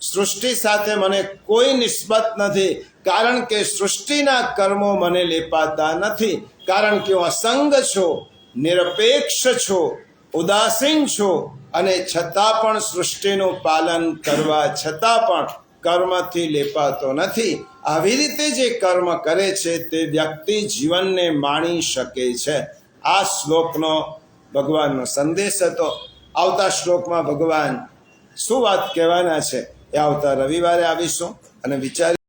સૃષ્ટિ સાથે મને કોઈ નિસ્બત નથી, કારણ કે સૃષ્ટિના કર્મો મને લેપાતા નથી. કારણ કે હું અસંગ છું, નિરપેક્ષ છું, ઉદાસીન છું. અને છતાં પણ સૃષ્ટિનું પાલન કરવા છતાં પણ કર્મથી લેપાતો નથી. આવી રીતે જે કર્મ કરે છે તે વ્યક્તિ જીવનને માણી શકે છે. આ શ્લોકનો ભગવાનનો સંદેશ હતો. આવતા શ્લોકમાં ભગવાન શું વાત કહેવાના છે એ આવતા રવિવારે આવીશું અને વિચારી